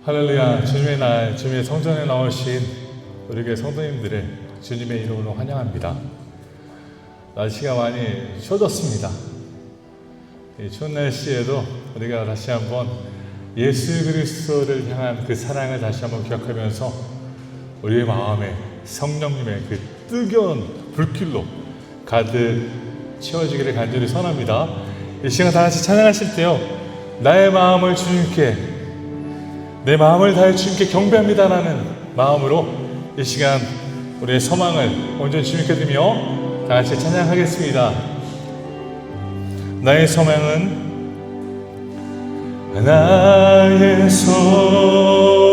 할렐루야. 주님의 날, 주님의 성전에 나오신 우리 교회 성도님들을 주님의 이름으로 환영합니다. 날씨가 많이 추워졌습니다. 이 추운 날씨에도 우리가 다시 한번 예수 그리스도를 향한 그 사랑을 다시 한번 기억하면서 우리의 마음에 성령님의 그 뜨거운 불길로 가득 채워지기를 간절히 선합니다. 이 시간 다 같이 찬양하실 때요, 나의 마음을 주님께, 내 마음을 다해 주님께 경배합니다라는 마음으로 이 시간 우리의 소망을 온전히 주님께 드리며 다 같이 찬양하겠습니다. 나의 소망은, 나의 소망은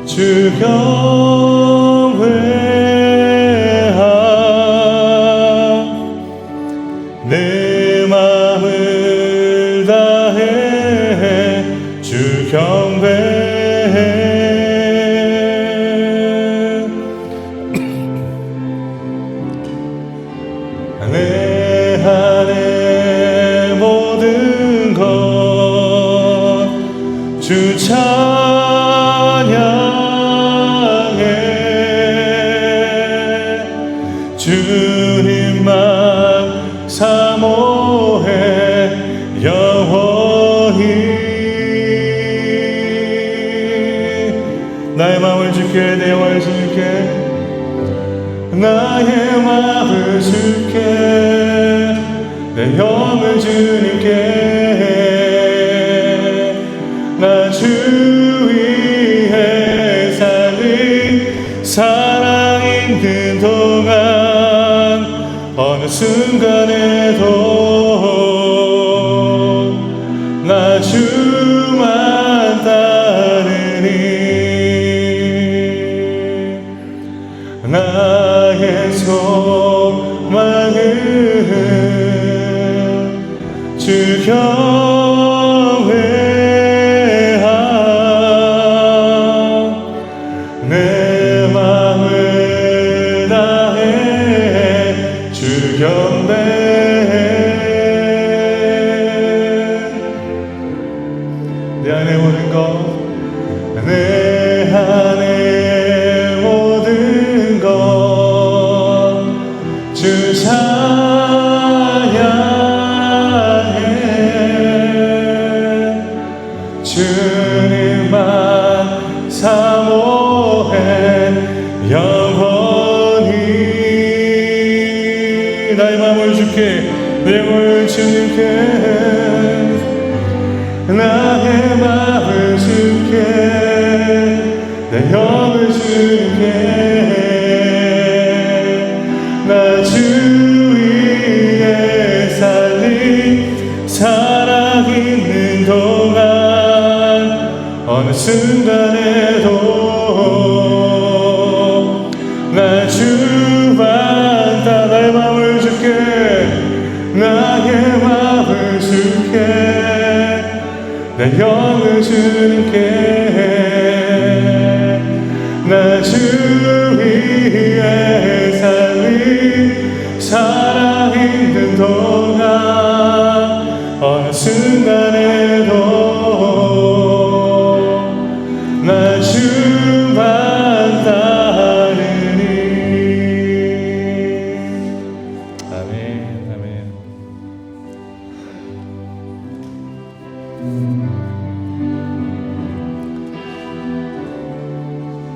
주 경외, 내 마음을 다해 주 경배해. 내 안에 모든 것 주 찬양해. 주님만 사모해 영원히. 나의 마음을 주께, 내 영혼을 주께, 나의 마음을 주께, 내 영을 주님께, 나 주 위에 살리 사랑 있는 동안 어느 순간에도 나 주만 따르니. 나의 소망은 주 경외함, 내 마음을 다해 주 경배해. 내 안에 모든 것, 내 안에 모든 것 주 찬양해. 주님만 사모해 영원히. 나의 마음을 주께, 내 영을 주님께, 나의 마음을 주께, 내 영을 주님께, 나 주 위에 살리 사랑 있는 동안 어느 순간에도 나 주만 따라. 나의 마음을 주께, 나의 마음을 주께, 내 영을 주님께, 나 주 위에 살리 사랑 있는 동안 어느 순간에도 나 주만 따르니. 아멘, 아멘.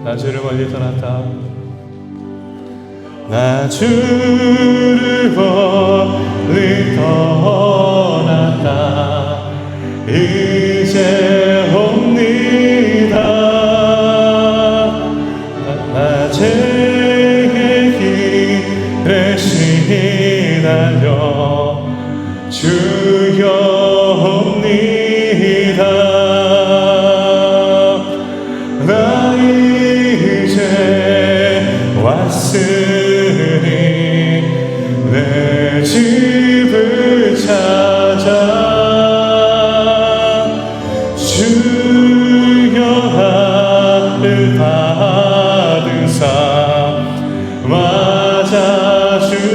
나 주를 멀리 떠났다, 나 주를 멀리 떠났다, 이제 옵니다. 낮의 길에 시달려 주여 옵니다. 나 이제 왔으니 내 집을 찾아 주여 나를 받으사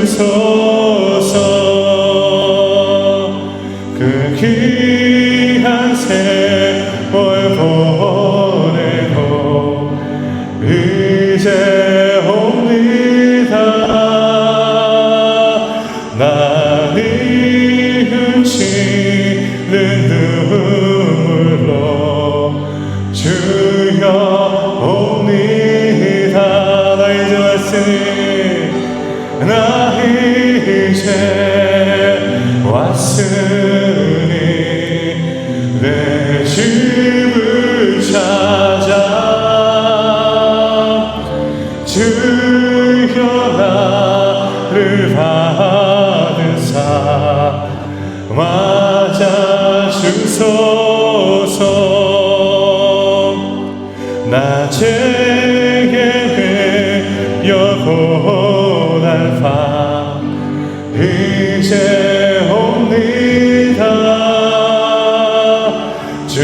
맞아주소서. 그 귀한 나 이제 왔으니 내 집을 찾아 주여 나를 받으사 맞아주소서. 나 제게 영원한 바 이제 옵니다. 주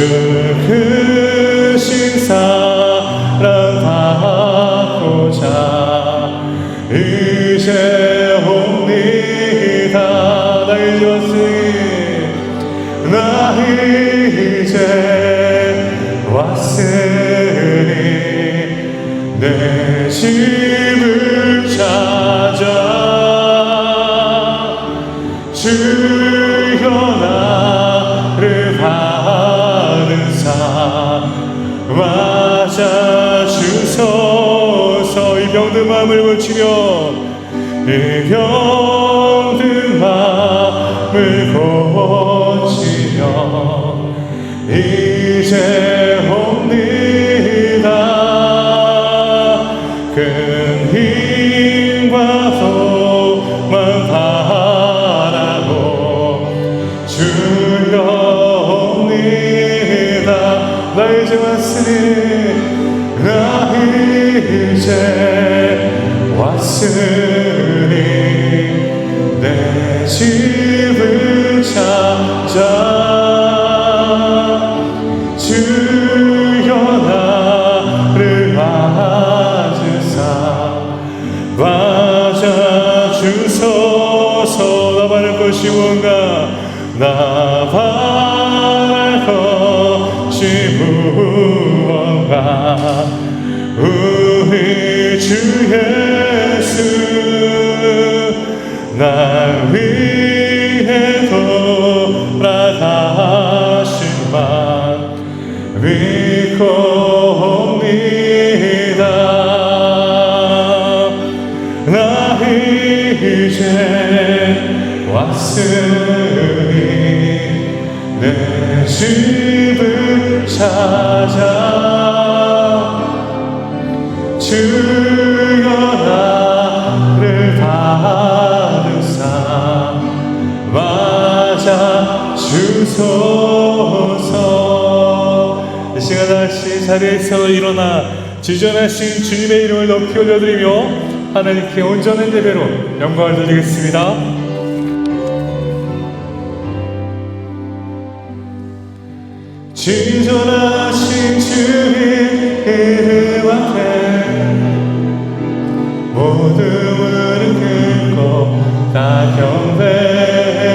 크신 사랑 받고자 이제 옵니다. 나 이제 왔으니 나 이제 왔으니 내 집을 찾아 주여 나를 받으사 맞아주소서. 이 병든 마음을 고치며 이 병든 마음을 고치며 이제 옵니다. 큰 힘과 소망 바라고 주여 옵니다. 나 이제 왔으니 나 이제 왔으니 내 집을 찾아 주여 나를 맞으사 맞아주소서. 나 바랄 것이 무언가 나 바랄 것이 무언가 우리 주 예수 날 위해 돌아가신 만 믿고 옵니다. 나 이제 왔으니 내 집을 찾아 주여 나를 받으사 맞아주소서. 이 시간 다시 자리에서 일어나 지존하신 주님의 이름을 높이 올려드리며 하나님께 온전한 예배로 영광을 드리겠습니다. 진전하신 주님 이름 앞에 모든 무릎 꿇고 다 경배해.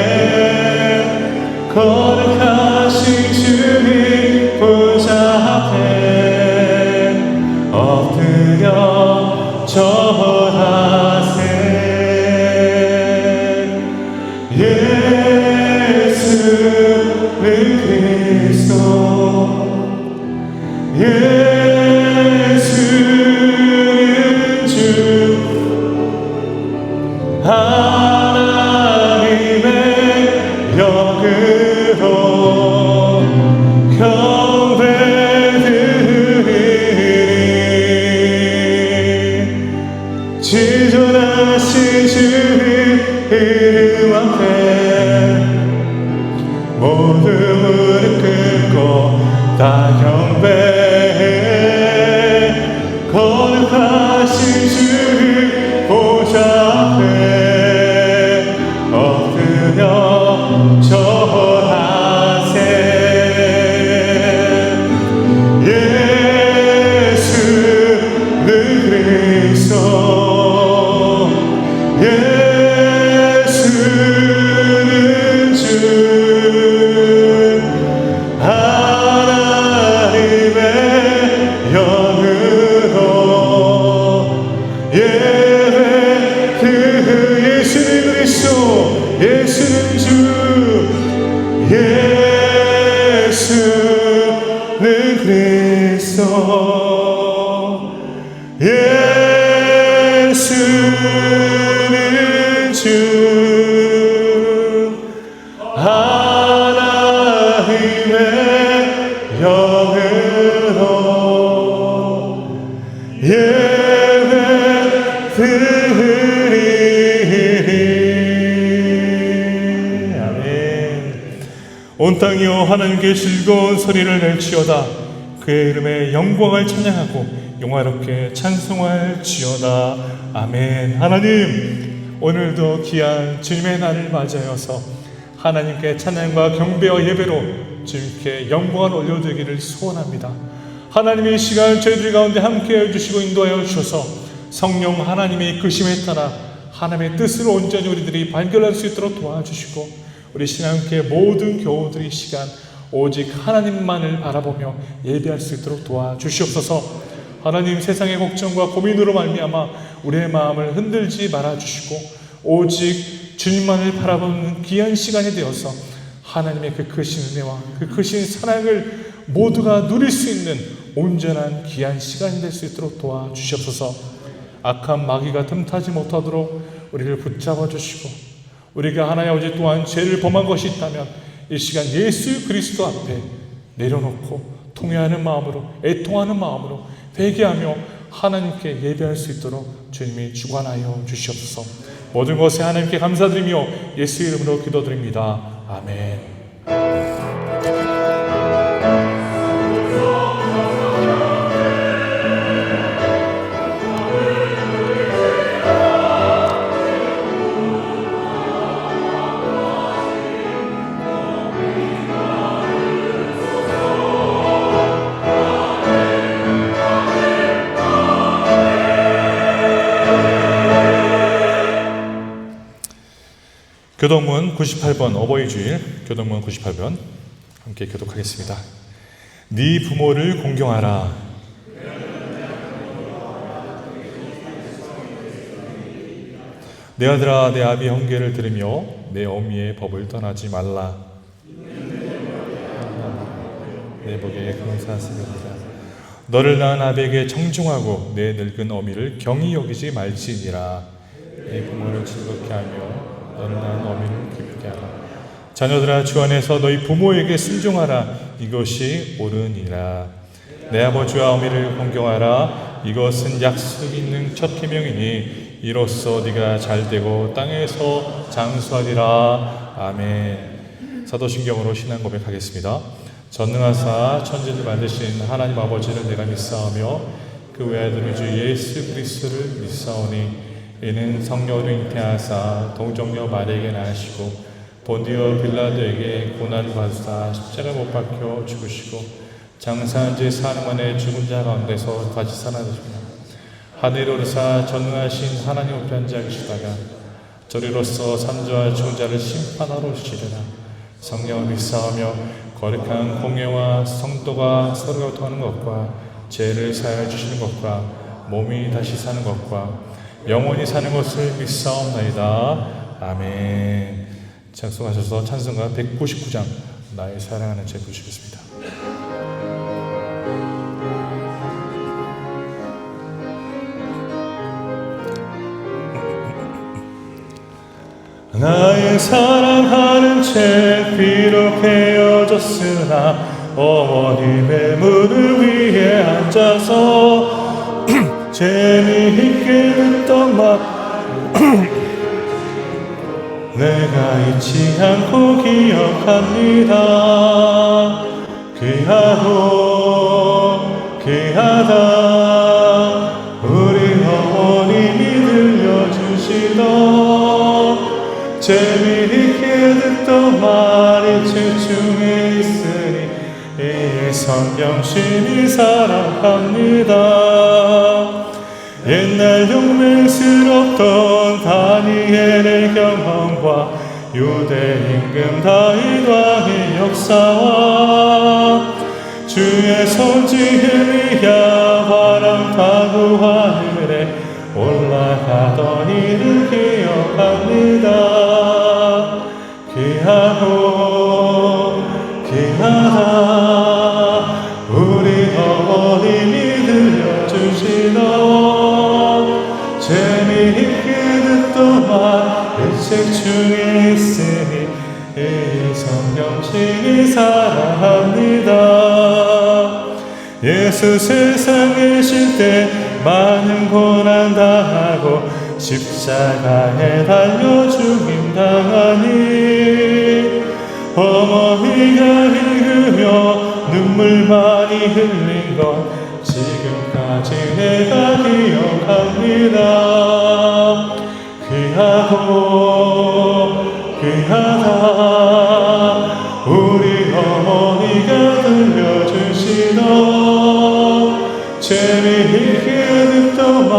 거룩하신 주님 보좌 앞에 엎드려 절하세. 예수는 그리스도 예수는 주 하나님의 영으로 경배드리니 지존하신 주님 이름 앞에 모든 무릎 꿇고 다 경배해. 거룩하신 주님 보좌 앞에 온 땅이여 하나님께 즐거운 소리를 낼지어다. 그의 이름에 영광을 찬양하고 영화롭게 찬송할지어다. 아멘. 하나님, 오늘도 귀한 주님의 날을 맞이하여서 하나님께 찬양과 경배와 예배로 주님께 영광을 올려드리기를 소원합니다. 하나님의 이 시간 저희들 가운데 함께해 주시고 인도하여 주셔서 성령 하나님의 이끄심에 따라 하나님의 뜻을 온전히 우리들이 발견할 수 있도록 도와주시고, 우리 신앙교회 모든 교우들의 시간 오직 하나님만을 바라보며 예배할 수 있도록 도와주시옵소서. 하나님, 세상의 걱정과 고민으로 말미암아 우리의 마음을 흔들지 말아주시고 오직 주님만을 바라보는 귀한 시간이 되어서 하나님의 그 크신 은혜와 그 크신 사랑을 모두가 누릴 수 있는 온전한 귀한 시간이 될 수 있도록 도와주시옵소서. 악한 마귀가 틈타지 못하도록 우리를 붙잡아 주시고, 우리가 하나님 아버지 또한 죄를 범한 것이 있다면 이 시간 예수 그리스도 앞에 내려놓고 통회하는 마음으로, 애통하는 마음으로 회개하며 하나님께 예배할 수 있도록 주님이 주관하여 주시옵소서. 모든 것에 하나님께 감사드리며 예수 이름으로 기도드립니다. 아멘. 교동문 98번 어버이주일, 교동문 98번 함께 교독하겠습니다. 네 부모를 공경하라. 내 아들아, 내 아비 형제를 들으며 내 어미의 법을 떠나지 말라. 내 복에 감사하시리이다. 너를 낳은 아비에게 청중하고 내 늙은 어미를 경히 여기지 말지니라. 내 부모를 즐겁게 하며 너를 낳은 어미를 기쁘게 하라. 자녀들아, 주 안에서 너희 부모에게 순종하라. 이것이 옳으니라. 내 아버지와 어미를 공경하라. 이것은 약속 있는 첫 계명이니 이로써 네가 잘되고 땅에서 장수하리라. 아멘. 사도신경으로 신앙 고백하겠습니다. 전능하사 천지를 만드신 하나님 아버지를 내가 믿사오며 그 외아들 주 예수 그리스도를 믿사오니 이는 성령으로 잉태하사 동정녀 마리아에게 낳으시고 본디오 빌라도에게 고난을 받으사 십자가 못 박혀 죽으시고 장사한 지 사흘 만에 죽은 자 가운데서 다시 살아나시며 하늘에 오르사 전능하신 하나님 우편 자 계시다가 저리로서 산자와 죽은 자를 심판하러 오시리라. 성령을 믿사오며 거룩한 공예와 성도가 서로 교통하는 것과 죄를 사하여 주시는 것과 몸이 다시 사는 것과 영원히 사는 것을 믿사옵나이다. 아멘. 작성하셔서 찬송가 199장 나의 사랑하는 제 부르시겠습니다. 나의 사랑하는 채 비록 헤어졌으나 어머님의 문을 위해 앉아서 재미있게 듣던 말 내가 잊지 않고 기억합니다. 귀하고 귀하다 우리 어머님이 들려주시던 재미있게 듣던 말이 책 중에 있으니 이 성경신이 사랑합니다. 옛날 용맹스럽던 다니엘의 경험과 유대 임금 다윗 왕의 역사와 주의 선지 엘리야 바람 타고 하늘에 올라가던 이를 기억합니다. 귀하고 귀하다 우리 어머님이 들려주시던 재미있게 듣던 말 이 책 중에 있으니 이 성경신이 사랑합니다. 예수 세상에 쉴 때 많은 고난 당하고 십자가에 달려 죽임 당하니 어머니가 읽으며 눈물 많이 흘린 것 지금까지 내가 기억합니다. 귀하다 우리 어머니가 들려주시던 재미있게 듣더만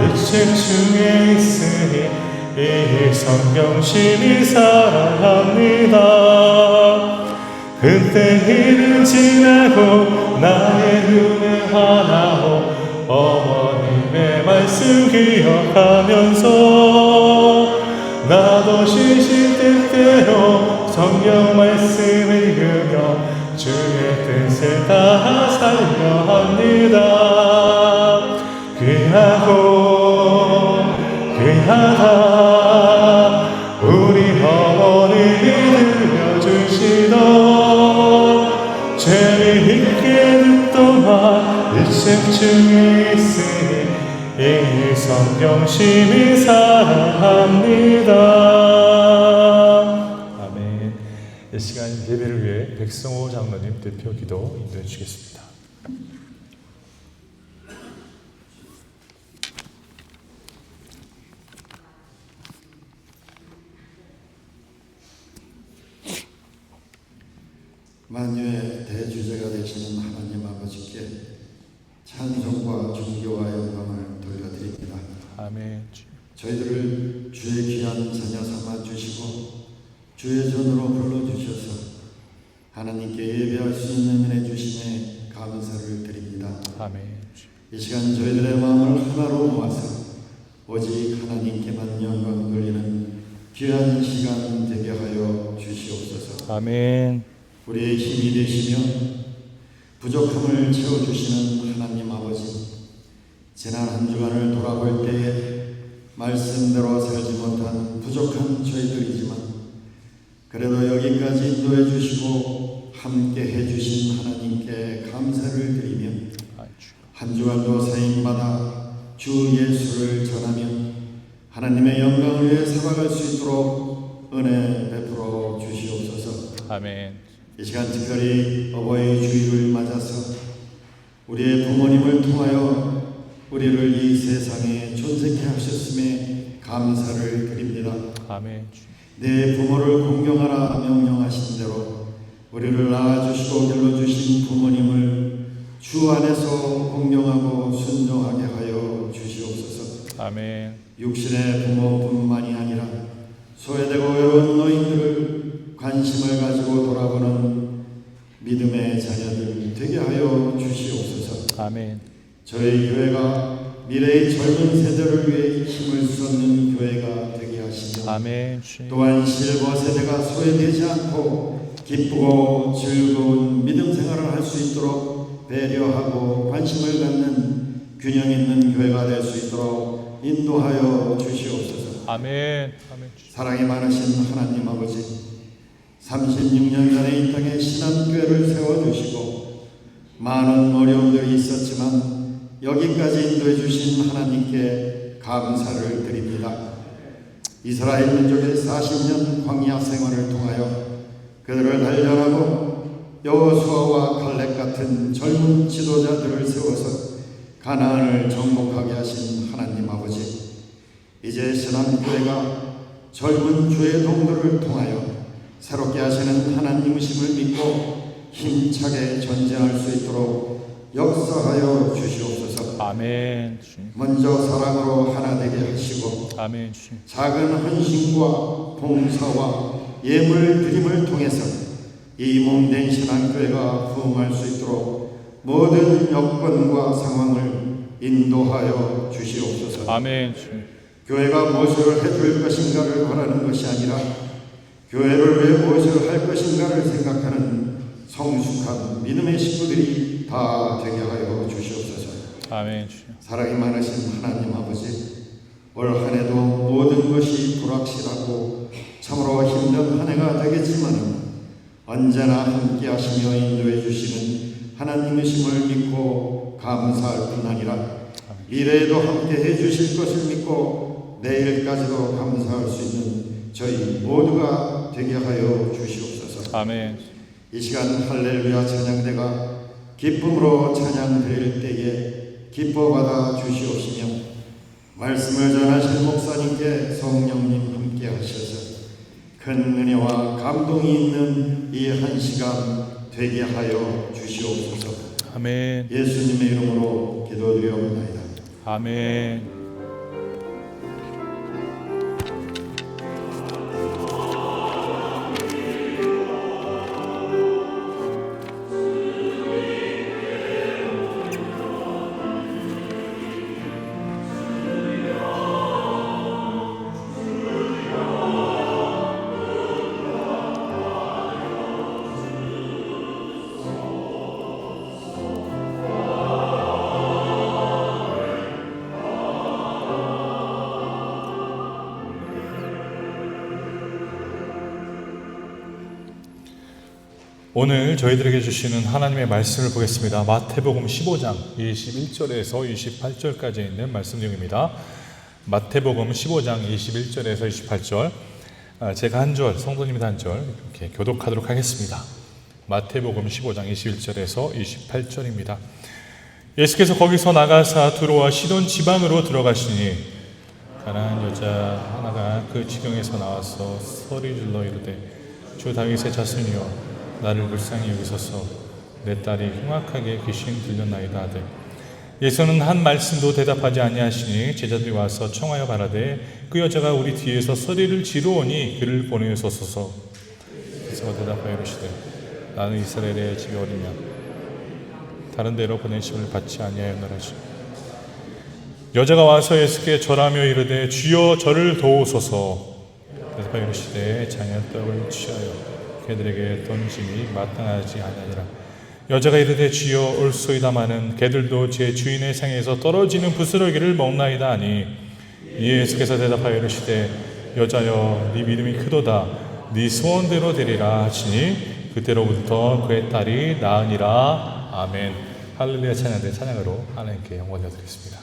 이 책 중에 있으니 이 성경 심히 사랑합니다. 그때일은 지나고 나의 눈에 하나오 어머님의 말씀 기억하면서 나도 시시때때로 성경 말씀 읽으며 주의 뜻을 다 살려 합니다. 귀하다 우리 어머니 들려주시던 재미있게 듣더만 이 책 중에 있으니 이 성경 심히 사랑합니다. 아멘. 이 시간 예배를 위해 백성호 장로님 대표 기도 인도해 주시겠습니다. 만유의 대주제가 되시는 하나님 아버지께 찬송과 존경과 영광을 돌려드립니다. 아멘. 저희들을 주의 귀한 자녀 삼아 주시고 주의 전으로 불러주셔서 하나님께 예배할 수 있는 은혜 주심에 감사를 드립니다. 아멘. 이 시간 저희들의 마음을 하나로 모아서 오직 하나님께만 영광 돌리는 귀한 시간 되게 하여 주시옵소서. 아멘. 우리의 힘이 되시며 부족함을 채워주시는 하나님 아버지, 지난 한 주간을 돌아볼 때에 말씀대로 살지 못한 부족한 저희들이지만 그래도 여기까지 인도해 주시고 함께 해주신 하나님께 감사를 드리며 한 주간도 사임받아 주 예수를 전하며 하나님의 영광을 위해 살아갈 수 있도록 은혜 베풀어 주시옵소서. 아멘. 이 시간 특별히 어버이 주일을 맞아서 우리의 부모님을 통하여 우리를 이 세상에 존재케 하셨음에 감사를 드립니다. 아멘. 내 부모를 공경하라 명령하신 대로 우리를 낳아주시고 길러주신 부모님을 주 안에서 공경하고 순종하게 하여 주시옵소서. 아멘. 육신의 부모뿐만이 아니라 소외되고 외로운 노인들을 관심을 가지고 돌아보는 믿음의 자녀들 되게 하여 주시옵소서. 아멘. 저희 교회가 미래의 젊은 세대를 위해 힘을 쏟는 교회가 되게 하시며 아멘. 또한 실버 세대가 소외되지 않고 기쁘고 즐거운 믿음 생활을 할 수 있도록 배려하고 관심을 갖는 균형 있는 교회가 될 수 있도록 인도하여 주시옵소서. 아멘. 아멘. 사랑이 많으신 하나님 아버지, 36년 전에 이 땅에 신한교회를 세워주시고 많은 어려움들이 있었지만 여기까지 인도해 주신 하나님께 감사를 드립니다. 이스라엘 민족의 40년 광야 생활을 통하여 그들을 단련하고 여호수아와 갈렙 같은 젊은 지도자들을 세워서 가나안을 정복하게 하신 하나님 아버지, 이제 신한교회가 젊은 주의 동들을 통하여 새롭게 하시는 하나님이심을 믿고 힘차게 전쟁할 수 있도록 역사하여 주시옵소서. 아멘. 먼저 사랑으로 하나 되게 하시고 아멘. 작은 헌신과 봉사와 예물 드림을 통해서 이 몸된 신한교회가 부흥할 수 있도록 모든 여건과 상황을 인도하여 주시옵소서. 아멘. 교회가 무엇을 해줄 것인가를 바라는 것이 아니라 교회를 왜 무엇을 할 것인가를 생각하는 성숙한 믿음의 식구들이 다 되게 하여 주시옵소서. 아멘. 사랑이 많으신 하나님 아버지, 올 한 해도 모든 것이 불확실하고 참으로 힘든 한 해가 되겠지만 언제나 함께 하시며 인도해 주시는 하나님이심을 믿고 감사할 뿐 아니라 미래에도 함께 해 주실 것을 믿고 내일까지도 감사할 수 있는 저희 모두가 되게 하여 주시옵소서. 아멘. 이 시간 할렐루야 찬양대가 기쁨으로 찬양 드릴 때에 기뻐받아 주시옵시며 말씀을 전하실 목사님께 성령님 함께 하셔서 큰 은혜와 감동이 있는 이 한 시간 되게 하여 주시옵소서. 아멘. 예수님의 이름으로 기도드리옵나이다. 아멘. 오늘 저희들에게 주시는 하나님의 말씀을 보겠습니다. 마태복음 15장 21절에서 28절까지 있는 말씀 중입니다. 마태복음 15장 21절에서 28절, 제가 한 절, 성도님이 한 절 이렇게 교독하도록 하겠습니다. 마태복음 15장 21절에서 28절입니다. 예수께서 거기서 나가사 두로와 시돈 지방으로 들어가시니 가난한 여자 하나가 그 지경에서 나와서 소리 질러 이르되 주 다윗의 자손이여 나를 불쌍히 여기소서. 내 딸이 흉악하게 귀신 들렸나이다 하되 예수는 한 말씀도 대답하지 아니하시니 제자들이 와서 청하여 바라되 그 여자가 우리 뒤에서 소리를 지르오니 그를 보내소서. 예수가 대답하여 이르시되 나는 이스라엘의 집이 어디냐 다른 데로 보내심을 받지 아니하였노라 하시니 여자가 와서 예수께 절하며 이르되 주여 저를 도우소서. 대답하여 이르시되 자녀 떡을 취하여 개들에게 던짐이 마땅하지 아니하니라. 여자가 이르되 주여 올소이다마는 개들도 제 주인의 상에서 떨어지는 부스러기를 먹나이다 하니 이에 예수께서 대답하여 이르시되 여자여 네 믿음이 크도다 네 소원대로 되리라 하시니 그때로부터 그의 딸이 나으니라. 아멘. 할렐루야 찬양대 찬양으로 하나님께 영광 드리겠습니다.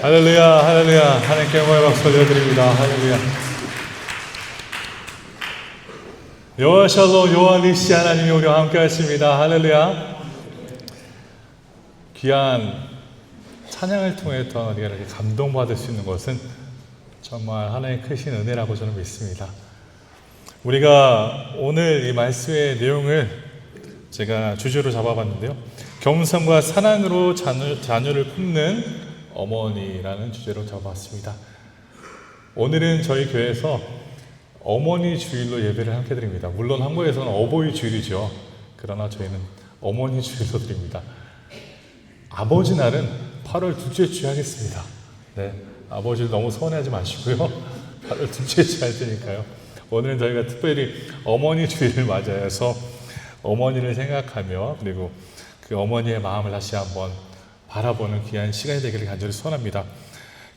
할렐루야, 할렐루야. 하나님께 영광의 박수 올려드립니다. 할렐루야. 여호와 샬롬, 여호와 니시 하나님이 우리와 함께 하십니다. 할렐루야. 귀한 찬양을 통해서 우리가 이렇게 감동받을 수 있는 것은 정말 하나님의 크신 은혜라고 저는 믿습니다. 우리가 오늘 이 말씀의 내용을 제가 주제로 잡아봤는데요. 겸손과 사랑으로 자녀를 품는 어머니라는 주제로 잡아봤습니다. 오늘은 저희 교회에서 어머니 주일로 예배를 함께 드립니다. 물론 한국에서는 어버이 주일이죠. 그러나 저희는 어머니 주일로 드립니다. 아버지 날은 8월 둘째 주에 하겠습니다. 네, 아버지를 너무 서운해하지 마시고요. 8월 둘째 주에 할 테니까요. 오늘은 저희가 특별히 어머니 주일을 맞이해서 어머니를 생각하며 그리고 그 어머니의 마음을 다시 한번 바라보는 귀한 시간이 되기를 간절히 소원합니다.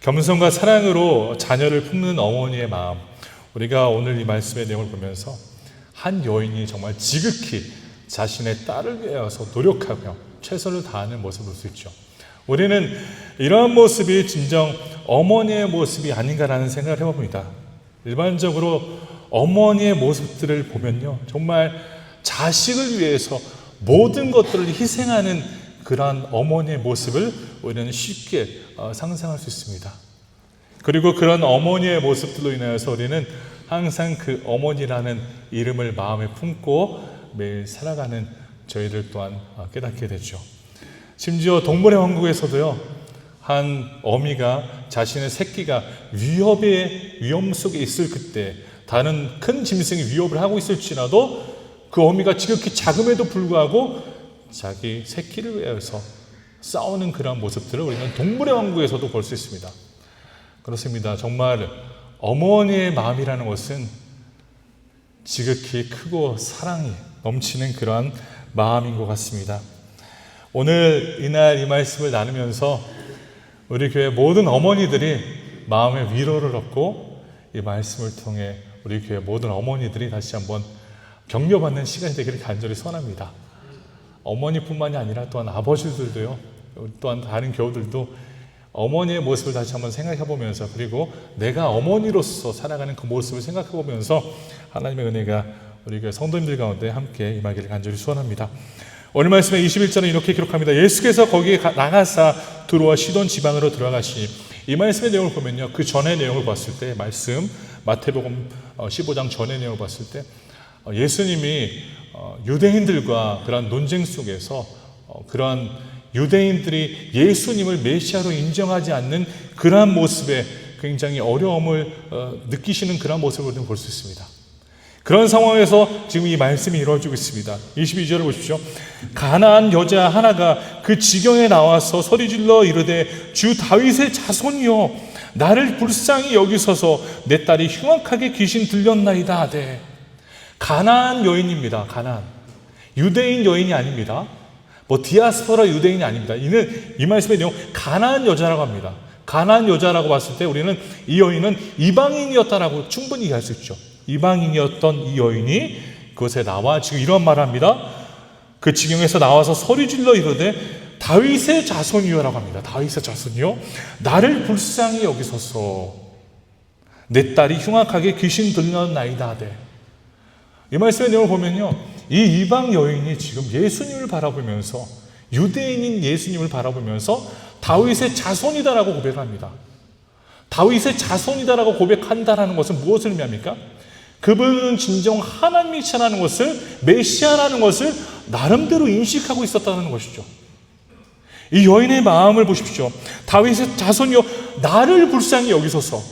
겸손과 사랑으로 자녀를 품는 어머니의 마음. 우리가 오늘 이 말씀의 내용을 보면서 한 여인이 정말 지극히 자신의 딸을 위해서 노력하며 최선을 다하는 모습을 볼 수 있죠. 우리는 이러한 모습이 진정 어머니의 모습이 아닌가라는 생각을 해봅니다. 일반적으로 어머니의 모습들을 보면요, 정말 자식을 위해서 모든 것들을 희생하는 그러한 어머니의 모습을 우리는 쉽게 상상할 수 있습니다. 그리고 그런 어머니의 모습들로 인하여서 우리는 항상 그 어머니라는 이름을 마음에 품고 매일 살아가는 저희들 또한 깨닫게 되죠. 심지어 동물의 왕국에서도요, 한 어미가 자신의 새끼가 위험 속에 있을 그때 다른 큰 짐승이 위협을 하고 있을지라도 그 어미가 지극히 작음에도 불구하고 자기 새끼를 위해서 싸우는 그런 모습들을 우리는 동물의 왕국에서도 볼 수 있습니다. 그렇습니다. 정말 어머니의 마음이라는 것은 지극히 크고 사랑이 넘치는 그러한 마음인 것 같습니다. 오늘 이날 이 말씀을 나누면서 우리 교회 모든 어머니들이 마음의 위로를 얻고 이 말씀을 통해 우리 교회 모든 어머니들이 다시 한번 격려받는 시간이 되기를 간절히 소원합니다. 어머니뿐만이 아니라 또한 아버지들도요, 또한 다른 교우들도 어머니의 모습을 다시 한번 생각해 보면서 그리고 내가 어머니로서 살아가는 그 모습을 생각해 보면서 하나님의 은혜가 우리 교회 성도님들 가운데 함께 임하기를 간절히 소원합니다. 오늘 말씀에 21절은 이렇게 기록합니다. 예수께서 거기에 나가사 두로와 시돈 지방으로 들어가시니, 이 말씀의 내용을 보면요, 그 전의 내용을 봤을 때 말씀 마태복음 15장 전의 내용을 봤을 때 예수님이 유대인들과 그런 논쟁 속에서 그러한 유대인들이 예수님을 메시아로 인정하지 않는 그러한 모습에 굉장히 어려움을 느끼시는 그런 모습을 볼 수 있습니다. 그런 상황에서 지금 이 말씀이 이루어지고 있습니다. 22절을 보십시오. 가나안 여자 하나가 그 지경에 나와서 소리질러 이르되 주 다윗의 자손이여 나를 불쌍히 여기소서 내 딸이 흉악하게 귀신 들렸나이다 하되. 가나안 여인입니다. 가나안. 유대인 여인이 아닙니다. 디아스포라 유대인이 아닙니다. 이는 이 말씀의 내용 가나안 여자라고 합니다. 가나안 여자라고 봤을 때 우리는 이 여인은 이방인이었다라고 충분히 이해할 수 있죠. 이방인이었던 이 여인이 그곳에 나와 지금 이런 말을 합니다. 그 지경에서 나와서 소리질러 이르되 다윗의 자손이요라고 합니다. 다윗의 자손이요 나를 불쌍히 여기소서 내 딸이 흉악하게 귀신 들렸나이다 하되. 이 말씀의 내용을 보면요, 이 이방 여인이 지금 예수님을 바라보면서 유대인인 예수님을 바라보면서 다윗의 자손이다라고 고백합니다. 다윗의 자손이다라고 고백한다라는 것은 무엇을 의미합니까? 그분은 진정 하나님이시라는 것을, 메시아라는 것을 나름대로 인식하고 있었다는 것이죠. 이 여인의 마음을 보십시오. 다윗의 자손이여 나를 불쌍히 여기소서.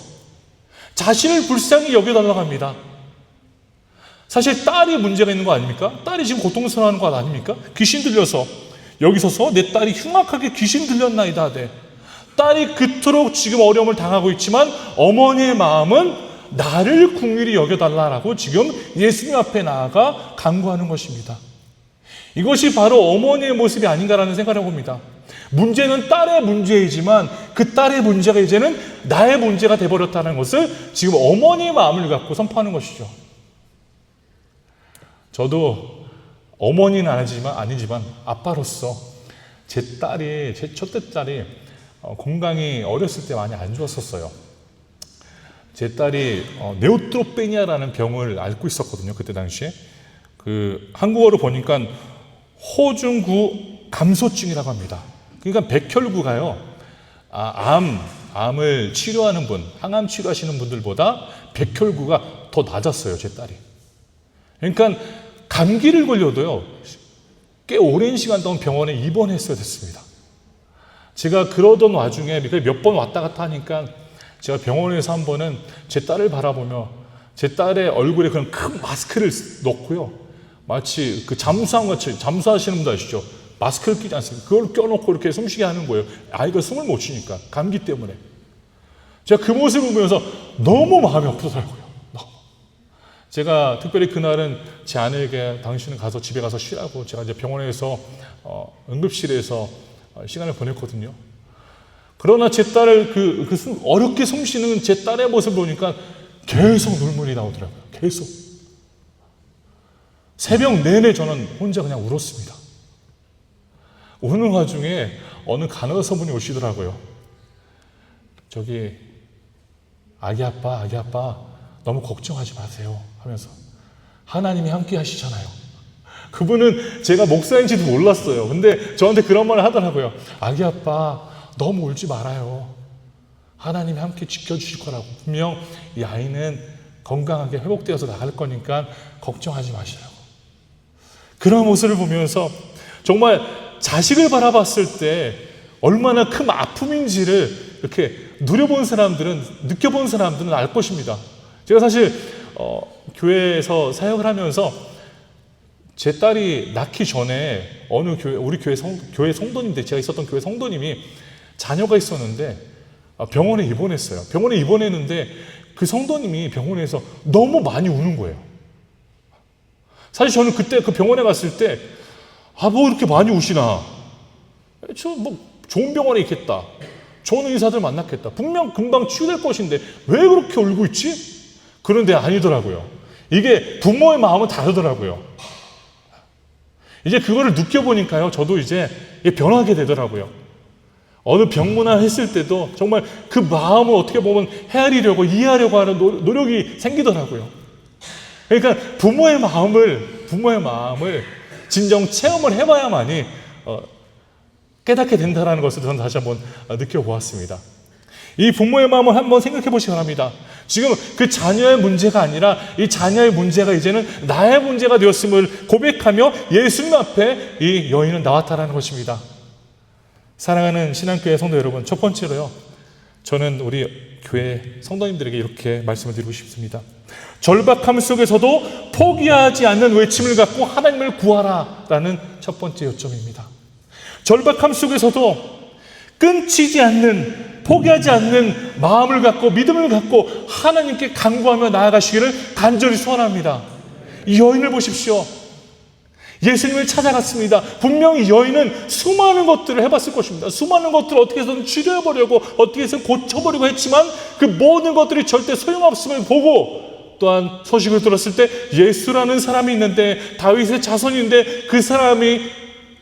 자신을 불쌍히 여겨달라고 합니다. 사실 딸이 문제가 있는 거 아닙니까? 딸이 지금 고통스러워하는 거 아닙니까? 귀신 들려서 여기서서 내 딸이 흉악하게 귀신 들렸나이다 하되. 딸이 그토록 지금 어려움을 당하고 있지만 어머니의 마음은 나를 긍휼히 여겨달라고 지금 예수님 앞에 나아가 간구하는 것입니다. 이것이 바로 어머니의 모습이 아닌가라는 생각을 해봅니다. 문제는 딸의 문제이지만 그 딸의 문제가 이제는 나의 문제가 되어버렸다는 것을 지금 어머니의 마음을 갖고 선포하는 것이죠. 저도 어머니는 아니지만 아빠로서 제 첫째 딸이 건강이 어렸을 때 많이 안 좋았었어요. 제 딸이 네오트로페니아라는 병을 앓고 있었거든요. 그때 당시에. 그 한국어로 보니까 호중구 감소증이라고 합니다. 그러니까 백혈구가요. 암을 치료하는 분, 항암 치료하시는 분들보다 백혈구가 더 낮았어요. 제 딸이. 그러니까 감기를 걸려도요. 꽤 오랜 시간 동안 병원에 입원했어야 됐습니다. 제가 그러던 와중에 몇 번 왔다 갔다 하니까 제가 병원에서 한 번은 제 딸을 바라보며 제 딸의 얼굴에 그런 큰 마스크를 넣고요. 마치 그 잠수함 같이, 잠수하시는 분들 아시죠? 마스크를 끼지 않습니까? 그걸 껴놓고 이렇게 숨쉬게 하는 거예요. 아이가 숨을 못 쉬니까, 감기 때문에. 제가 그 모습을 보면서 너무 마음이 아프더라고요. 너무. 제가 특별히 그날은 제 아내에게 당신은 가서 집에 가서 쉬라고 제가 이제 병원에서 응급실에서 시간을 보냈거든요. 그러나 제 딸을 어렵게 숨 쉬는 제 딸의 모습을 보니까 계속 눈물이 나오더라고요. 계속. 새벽 내내 저는 혼자 그냥 울었습니다. 우는 와중에 어느 간호사분이 오시더라고요. 저기 아기 아빠 너무 걱정하지 마세요 하면서 하나님이 함께 하시잖아요. 그분은 제가 목사인지도 몰랐어요. 근데 저한테 그런 말을 하더라고요. 아기 아빠 너무 울지 말아요. 하나님이 함께 지켜주실 거라고. 분명 이 아이는 건강하게 회복되어서 나갈 거니까 걱정하지 마시라고. 그런 모습을 보면서 정말 자식을 바라봤을 때 얼마나 큰 아픔인지를 이렇게 느껴본 사람들은 알 것입니다. 제가 사실 교회에서 사역을 하면서 제 딸이 낳기 전에 어느 교회, 우리 교회 성도님들, 제가 있었던 교회 성도님이 자녀가 있었는데 병원에 입원했어요. 병원에 입원했는데 그 성도님이 병원에서 너무 많이 우는 거예요. 사실 저는 그때 그 병원에 갔을 때 뭐 이렇게 많이 우시나? 좋은 병원에 있겠다. 좋은 의사들 만났겠다. 분명 금방 치유될 것인데 왜 그렇게 울고 있지? 그런데 아니더라고요. 이게 부모의 마음은 다르더라고요. 이제 그거를 느껴보니까요. 저도 이제 변하게 되더라고요. 어느 병문안 했을 때도 정말 그 마음을 어떻게 보면 헤아리려고 이해하려고 하는 노력이 생기더라고요. 그러니까 부모의 마음을 진정 체험을 해봐야만이 깨닫게 된다는 것을 저는 다시 한번 느껴보았습니다. 이 부모의 마음을 한번 생각해 보시기 바랍니다. 지금 그 자녀의 문제가 아니라 이 자녀의 문제가 이제는 나의 문제가 되었음을 고백하며 예수님 앞에 이 여인은 나왔다는 것입니다. 사랑하는 신앙교회 성도 여러분, 첫 번째로요. 저는 우리 교회 성도님들에게 이렇게 말씀을 드리고 싶습니다. 절박함 속에서도 포기하지 않는 외침을 갖고 하나님을 구하라라는 첫 번째 요점입니다. 절박함 속에서도 끊치지 않는, 포기하지 않는 마음을 갖고 믿음을 갖고 하나님께 간구하며 나아가시기를 간절히 소원합니다. 이 여인을 보십시오. 예수님을 찾아갔습니다. 분명히 여인은 수많은 것들을 해봤을 것입니다. 수많은 것들을 어떻게 해서든 치료해보려고, 어떻게 해서든 고쳐보려고 했지만 그 모든 것들이 절대 소용없음을 보고, 또한 소식을 들었을 때 예수라는 사람이 있는데, 다윗의 자손인데 그 사람이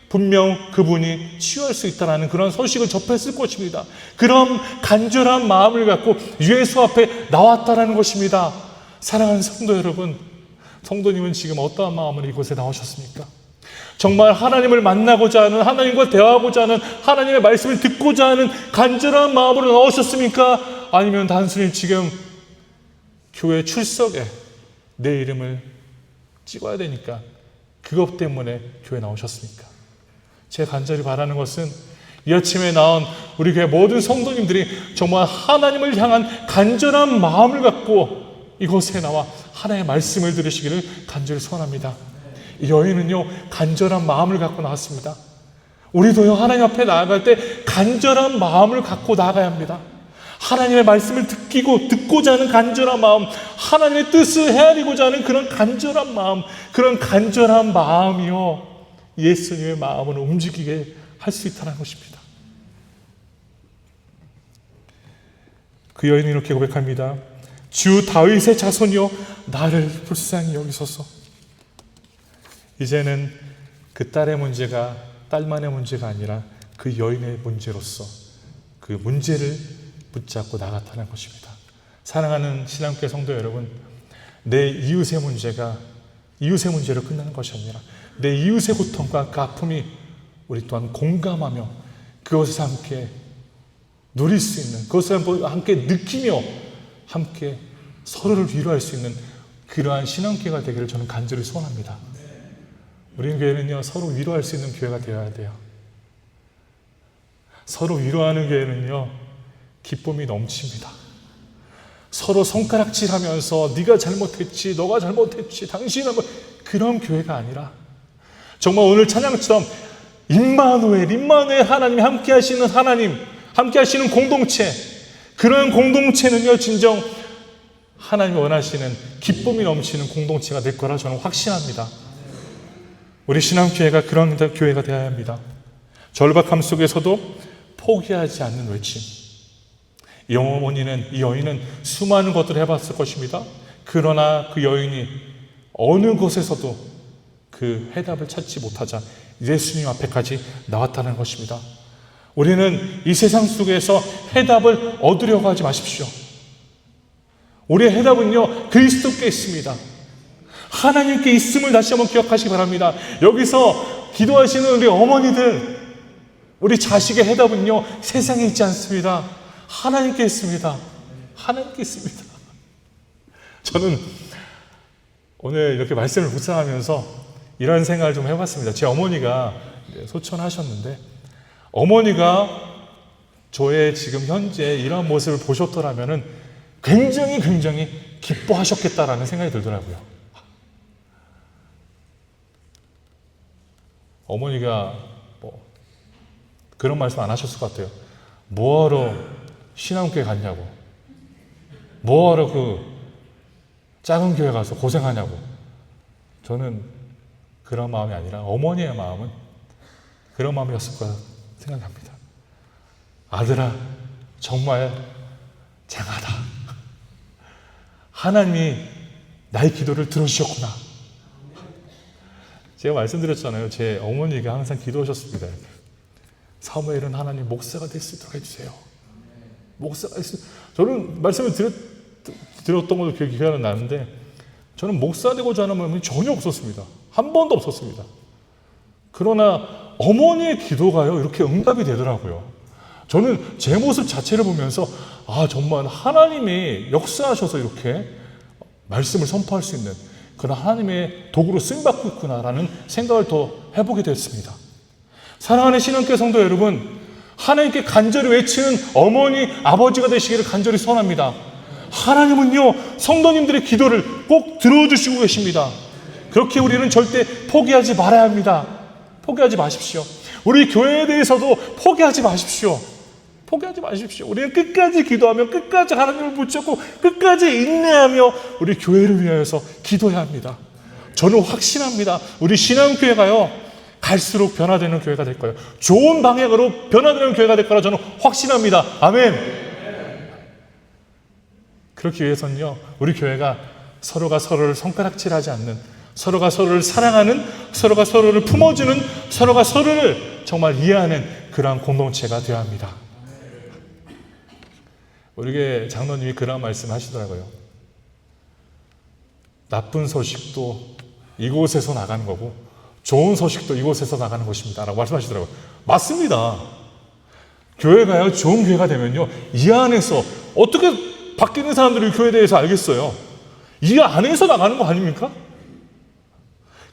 분명 그분이 치유할 수 있다는 그런 소식을 접했을 것입니다. 그런 간절한 마음을 갖고 예수 앞에 나왔다는 것입니다. 사랑하는 성도 여러분, 성도님은 지금 어떠한 마음으로 이곳에 나오셨습니까? 정말 하나님을 만나고자 하는, 하나님과 대화하고자 하는, 하나님의 말씀을 듣고자 하는 간절한 마음으로 나오셨습니까? 아니면 단순히 지금 교회 출석에 내 이름을 찍어야 되니까 그것 때문에 교회 나오셨습니까? 제가 간절히 바라는 것은 이 아침에 나온 우리 교회 모든 성도님들이 정말 하나님을 향한 간절한 마음을 갖고 이곳에 나와 하나님의 말씀을 들으시기를 간절히 소원합니다. 이 여인은요, 간절한 마음을 갖고 나왔습니다. 우리도요, 하나님 앞에 나아갈 때 간절한 마음을 갖고 나아가야 합니다. 하나님의 말씀을 듣고자 하는 간절한 마음, 하나님의 뜻을 헤아리고자 하는 그런 간절한 마음, 그런 간절한 마음이요, 예수님의 마음을 움직이게 할 수 있다는 것입니다. 그 여인은 이렇게 고백합니다. 주 다윗의 자손이여 나를 불쌍히 여기소서. 이제는 그 딸의 문제가 딸만의 문제가 아니라 그 여인의 문제로서 그 문제를 붙잡고 나갔다는 것입니다. 사랑하는 신앙교회 성도 여러분, 내 이웃의 문제가 이웃의 문제로 끝나는 것이 아니라 내 이웃의 고통과 그 아픔이 우리 또한 공감하며 그것을 함께 누릴 수 있는, 그것을 함께 느끼며 함께 서로를 위로할 수 있는 그러한 신앙교회가 되기를 저는 간절히 소원합니다. 우리 교회는요, 서로 위로할 수 있는 교회가 되어야 돼요. 서로 위로하는 교회는요, 기쁨이 넘칩니다. 서로 손가락질하면서 네가 잘못했지, 너가 잘못했지, 당신은 그런 교회가 아니라 정말 오늘 찬양처럼 임마누엘 하나님이 함께 하시는 하나님, 함께 하시는 공동체, 그런 공동체는요, 진정 하나님이 원하시는 기쁨이 넘치는 공동체가 될 거라 저는 확신합니다. 우리 신앙교회가 그런 교회가 되어야 합니다. 절박함 속에서도 포기하지 않는 외침. 이 여인은 수많은 것들을 해봤을 것입니다. 그러나 그 여인이 어느 곳에서도 그 해답을 찾지 못하자 예수님 앞에까지 나왔다는 것입니다. 우리는 이 세상 속에서 해답을 얻으려고 하지 마십시오. 우리의 해답은요, 그리스도께 있습니다. 하나님께 있음을 다시 한번 기억하시기 바랍니다. 여기서 기도하시는 우리 어머니들, 우리 자식의 해답은요, 세상에 있지 않습니다. 하나님께 있습니다. 하나님께 있습니다. 저는 오늘 이렇게 말씀을 묵상하면서 이런 생각을 좀 해봤습니다. 제 어머니가 소천하셨는데, 어머니가 저의 지금 현재 이런 모습을 보셨더라면 굉장히 기뻐하셨겠다라는 생각이 들더라고요. 어머니가 그런 말씀 안 하셨을 것 같아요. 뭐하러 신앙교회 갔냐고, 뭐하러 그 작은 교회 가서 고생하냐고. 저는 그런 마음이 아니라 어머니의 마음은 그런 마음이었을 거라 생각합니다. 아들아, 정말 장하다. 하나님이 나의 기도를 들어주셨구나. 제가 말씀드렸잖아요. 제 어머니가 항상 기도하셨습니다. 사무엘은 하나님 목사가 될 수 있도록 해주세요. 목사가 될 수. 저는 말씀을 드렸던 것도 기억이 나는데, 저는 목사 되고자 하는 마음이 전혀 없었습니다. 한 번도 없었습니다. 그러나 어머니의 기도가요, 이렇게 응답이 되더라고요. 저는 제 모습 자체를 보면서 정말 하나님이 역사하셔서 이렇게 말씀을 선포할 수 있는 그런 하나님의 도구로 쓰임받고 있구나라는 생각을 더 해보게 됐습니다. 사랑하는 신앙교회 성도 여러분, 하나님께 간절히 외치는 어머니, 아버지가 되시기를 간절히 소원합니다. 하나님은요, 성도님들의 기도를 꼭 들어주시고 계십니다. 그렇게 우리는 절대 포기하지 말아야 합니다. 포기하지 마십시오. 우리 교회에 대해서도 포기하지 마십시오. 포기하지 마십시오. 우리는 끝까지 기도하며 끝까지 하나님을 붙잡고 끝까지 인내하며 우리 교회를 위하여서 기도해야 합니다. 저는 확신합니다. 우리 신앙교회가요, 갈수록 변화되는 교회가 될 거예요. 좋은 방향으로 변화되는 교회가 될 거라 저는 확신합니다. 아멘. 그렇기 위해서는요, 우리 교회가 서로가 서로를 손가락질하지 않는, 서로가 서로를 사랑하는, 서로가 서로를 품어주는, 서로가 서로를 정말 이해하는 그러한 공동체가 되어야 합니다. 우리 교회 장로님이 그런 말씀 하시더라고요. 나쁜 소식도 이곳에서 나가는 거고 좋은 소식도 이곳에서 나가는 것입니다 라고 말씀하시더라고요. 맞습니다. 교회가요, 좋은 교회가 되면요, 이 안에서 어떻게 바뀌는 사람들이 교회에 대해서 알겠어요? 이 안에서 나가는 거 아닙니까?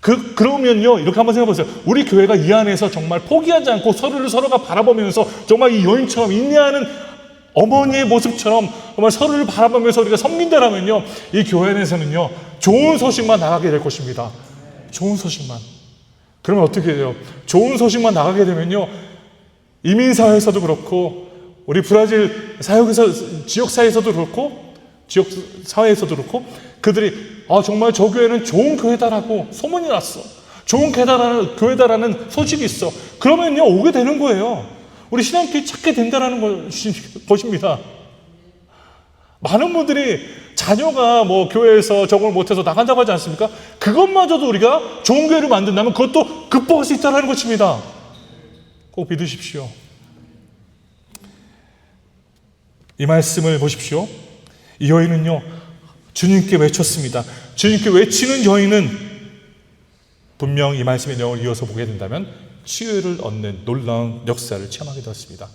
그러면요, 이렇게 한번 생각해 보세요. 우리 교회가 이 안에서 정말 포기하지 않고 서로가 바라보면서 정말 이 여인처럼 인내하는 어머니의 모습처럼 정말 서로를 바라보면서 우리가 섬긴다라면요, 이 교회 안에서는요, 좋은 소식만 나가게 될 것입니다. 좋은 소식만. 그러면 어떻게 돼요? 좋은 소식만 나가게 되면요, 이민사회에서도 그렇고 우리 브라질 사역에서 지역사회에서도 그렇고 지역사회에서도 그렇고 그들이 정말 저 교회는 좋은 교회다라고 소문이 났어. 좋은 교회다라는 소식이 있어. 그러면요, 오게 되는 거예요. 우리 신앙교회 찾게 된다는 것입니다. 많은 분들이 자녀가 교회에서 적응을 못해서 나간다고 하지 않습니까? 그것마저도 우리가 좋은 교회를 만든다면 그것도 극복할 수 있다는 것입니다. 꼭 믿으십시오. 이 말씀을 보십시오. 이 여인은요, 주님께 외쳤습니다. 주님께 외치는 여인은 분명 이 말씀의 내용을 이어서 보게 된다면 치유를 얻는 놀라운 역사를 체험하게 되었습니다.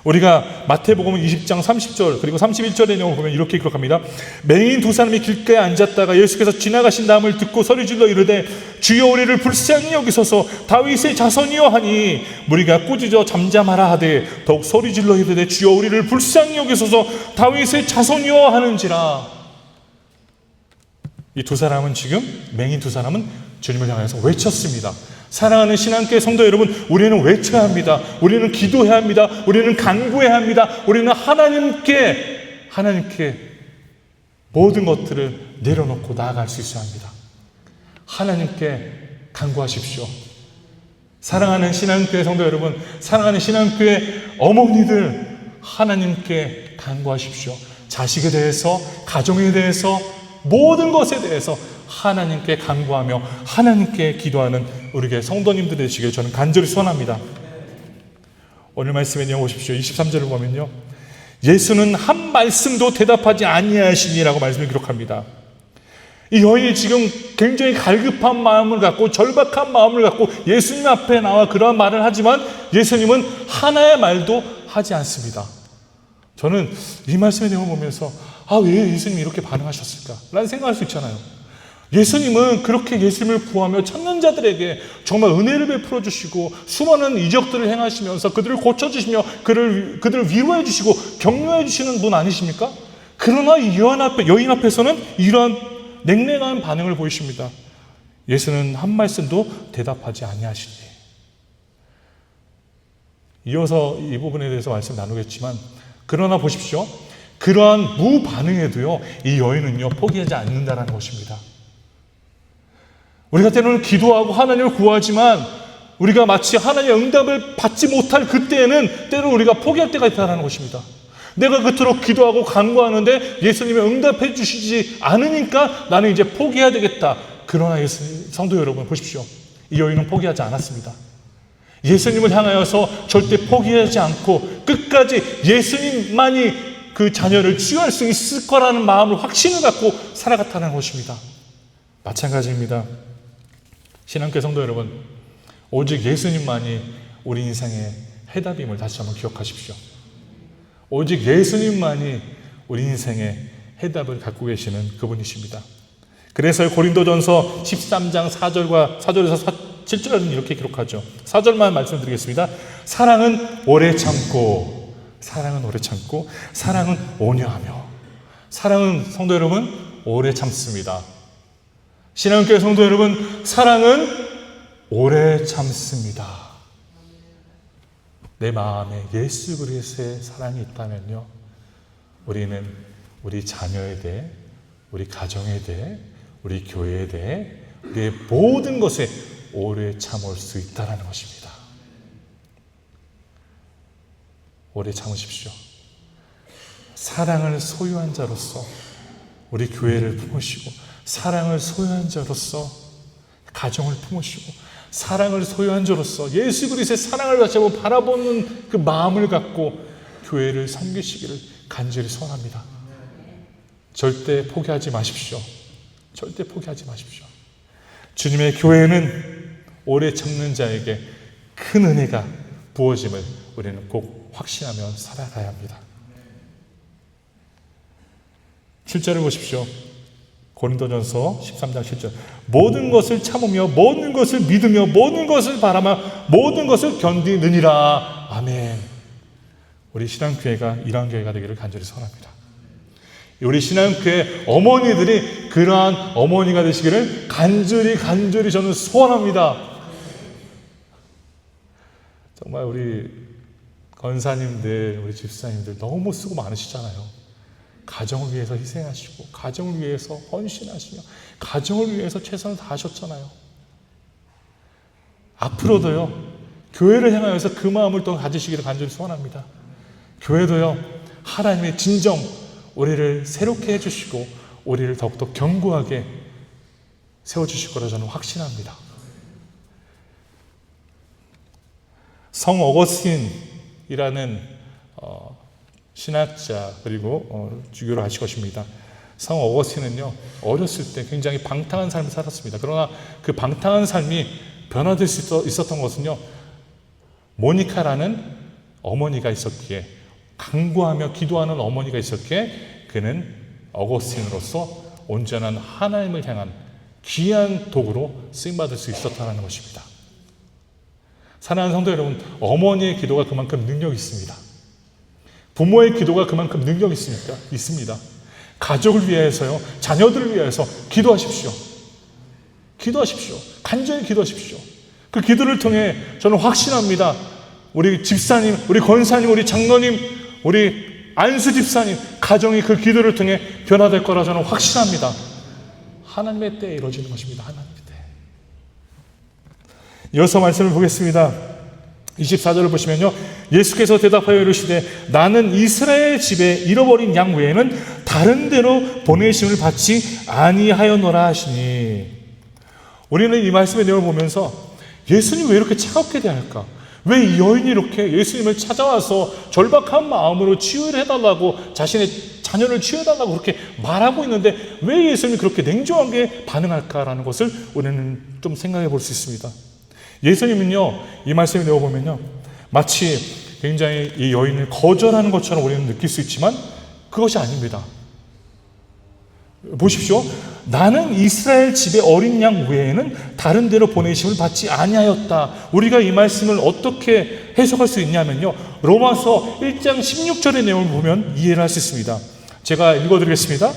우리가 마태복음 20장 30절 그리고 31절의 내용을 보면 이렇게 기록합니다. 맹인 두 사람이 길가에 앉았다가 예수께서 지나가신 다음을 듣고 소리질러 이르되 주여 우리를 불쌍히 여기소서 다윗의 자손이여 하니 무리가 꾸짖어 잠잠하라 하되 더욱 소리질러 이르되 주여 우리를 불쌍히 여기소서 다윗의 자손이여 하는지라. 이 두 사람은 지금 맹인 두 사람은 주님을 향해서 외쳤습니다. 사랑하는 신앙교회 성도 여러분, 우리는 외쳐야 합니다. 우리는 기도해야 합니다. 우리는 간구해야 합니다. 우리는 하나님께 모든 것들을 내려놓고 나아갈 수 있어야 합니다. 하나님께 간구하십시오. 사랑하는 신앙교회 성도 여러분, 사랑하는 신앙교회 어머니들, 하나님께 간구하십시오. 자식에 대해서, 가정에 대해서, 모든 것에 대해서 하나님께 간구하며 하나님께 기도하는 우리 교회 성도님들 되시길 저는 간절히 소원합니다. 오늘 말씀에 내용 보십시오. 23절을 보면요, 예수는 한 말씀도 대답하지 아니하시니라고 말씀을 기록합니다. 이 여인이 지금 굉장히 갈급한 마음을 갖고 절박한 마음을 갖고 예수님 앞에 나와 그러한 말을 하지만 예수님은 하나의 말도 하지 않습니다. 저는 이 말씀의 내용을 보면서 왜 예수님이 이렇게 반응하셨을까? 라는 생각할 수 있잖아요. 예수님은 그렇게 예수님을 구하며 찾는 자들에게 정말 은혜를 베풀어 주시고 수많은 이적들을 행하시면서 그들을 고쳐주시며 그들을 위로해 주시고 격려해 주시는 분 아니십니까? 그러나 이 여인 앞에서는 이러한 냉랭한 반응을 보이십니다. 예수는 한 말씀도 대답하지 아니하시니. 이어서 이 부분에 대해서 말씀 나누겠지만, 그러나 보십시오. 그러한 무반응에도요, 이 여인은요, 포기하지 않는다는 것입니다. 우리가 때로는 기도하고 하나님을 구하지만 우리가 마치 하나님의 응답을 받지 못할 그때에는 때로 우리가 포기할 때가 있다는 것입니다. 내가 그토록 기도하고 간구하는데 예수님이 응답해 주시지 않으니까 나는 이제 포기해야 되겠다. 그러나 성도 여러분 보십시오. 이 여인은 포기하지 않았습니다. 예수님을 향하여서 절대 포기하지 않고 끝까지 예수님만이 그 자녀를 치유할 수 있을 거라는 마음을 확신을 갖고 살아갔다는 것입니다. 마찬가지입니다. 신앙교회 성도 여러분, 오직 예수님만이 우리 인생의 해답임을 다시 한번 기억하십시오. 오직 예수님만이 우리 인생의 해답을 갖고 계시는 그분이십니다. 그래서 고린도전서 13장 4절에서 7절은 이렇게 기록하죠. 4절만 말씀드리겠습니다. 사랑은 오래 참고, 사랑은 온유하며. 사랑은 성도 여러분 오래 참습니다. 신앙교회 성도 여러분, 사랑은 오래 참습니다. 내 마음에 예수 그리스도의 사랑이 있다면요, 우리는 우리 자녀에 대해, 우리 가정에 대해, 우리 교회에 대해, 우리의 모든 것에 오래 참을 수 있다는 것입니다. 오래 참으십시오. 사랑을 소유한 자로서 우리 교회를 품으시고, 사랑을 소유한 자로서 가정을 품으시고, 사랑을 소유한 자로서 예수 그리스도의 사랑을 다시 한번 바라보는 그 마음을 갖고 교회를 섬기시기를 간절히 소원합니다. 절대 포기하지 마십시오. 절대 포기하지 마십시오. 주님의 교회는 오래 참는 자에게 큰 은혜가 부어짐을 우리는 꼭 확신하며 살아가야 합니다. 7절을 보십시오. 고린도전서 13장 7절. 모든 것을 참으며 모든 것을 믿으며 모든 것을 바라며 모든 것을 견디느니라. 아멘. 우리 신앙교회가 이러한 교회가 되기를 간절히 소원합니다. 우리 신앙교회 어머니들이 그러한 어머니가 되시기를 간절히 저는 소원합니다. 정말 우리 권사님들, 우리 집사님들 너무 수고 많으시잖아요. 가정을 위해서 희생하시고, 가정을 위해서 헌신하시며, 가정을 위해서 최선을 다하셨잖아요. 앞으로도요, 교회를 향하여서 그 마음을 또 가지시기를 간절히 소원합니다. 교회도요, 하나님의 진정 우리를 새롭게 해주시고 우리를 더욱더 견고하게 세워주실 거라 저는 확신합니다. 성 어거스틴이라는 신학자 그리고 주교를 하실 것입니다. 성 어거스틴은요, 어렸을 때 굉장히 방탕한 삶을 살았습니다. 그러나 그 방탕한 삶이 변화될 수 있었던 것은요, 모니카라는 어머니가 있었기에, 간구하며 기도하는 어머니가 있었기에 그는 어거스틴으로서 온전한 하나님을 향한 귀한 도구로 쓰임받을 수 있었다는 것입니다. 사랑하는 성도 여러분, 어머니의 기도가 그만큼 능력이 있습니다. 부모의 기도가 그만큼 능력이 있습니다. 가족을 위해서요, 자녀들을 위해서 기도하십시오. 기도하십시오. 간절히 기도하십시오. 그 기도를 통해 저는 확신합니다. 우리 집사님, 우리 권사님, 우리 장로님, 우리 안수 집사님 가정이 그 기도를 통해 변화될 거라 저는 확신합니다. 하나님의 때에 이루어지는 것입니다. 하나님의 때. 이어서 말씀을 보겠습니다. 24절을 보시면요, 예수께서 대답하여 이르시되 나는 이스라엘 집에 잃어버린 양 외에는 다른 데로 보내심을 받지 아니하였노라 하시니, 우리는 이 말씀의 내용을 보면서 예수님 왜 이렇게 차갑게 대할까? 왜 이 여인이 이렇게 예수님을 찾아와서 절박한 마음으로 치유를 해달라고, 자신의 자녀를 치유해달라고 그렇게 말하고 있는데 왜 예수님이 그렇게 냉정하게 반응할까라는 것을 우리는 좀 생각해 볼 수 있습니다. 예수님은요, 이 말씀을 내어보면요, 마치 굉장히 이 여인을 거절하는 것처럼 우리는 느낄 수 있지만 그것이 아닙니다. 보십시오. 나는 이스라엘 집의 어린 양 외에는 다른 데로 보내심을 받지 아니하였다. 우리가 이 말씀을 어떻게 해석할 수 있냐면요, 로마서 1장 16절의 내용을 보면 이해를 할 수 있습니다. 제가 읽어드리겠습니다.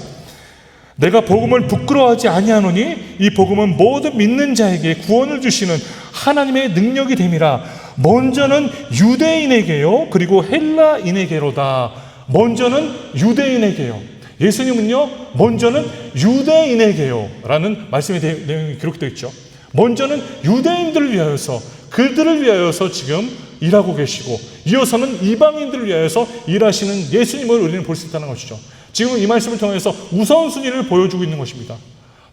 내가 복음을 부끄러워하지 아니하노니 이 복음은 모든 믿는 자에게 구원을 주시는 하나님의 능력이 됨이라. 먼저는 유대인에게요, 그리고 헬라인에게로다. 먼저는 유대인에게요. 예수님은요, 먼저는 유대인에게요 라는 말씀의 내용이 기록되어 있죠. 먼저는 유대인들을 위하여서, 그들을 위하여서 지금 일하고 계시고, 이어서는 이방인들을 위하여서 일하시는 예수님을 우리는 볼 수 있다는 것이죠. 지금 이 말씀을 통해서 우선순위를 보여주고 있는 것입니다.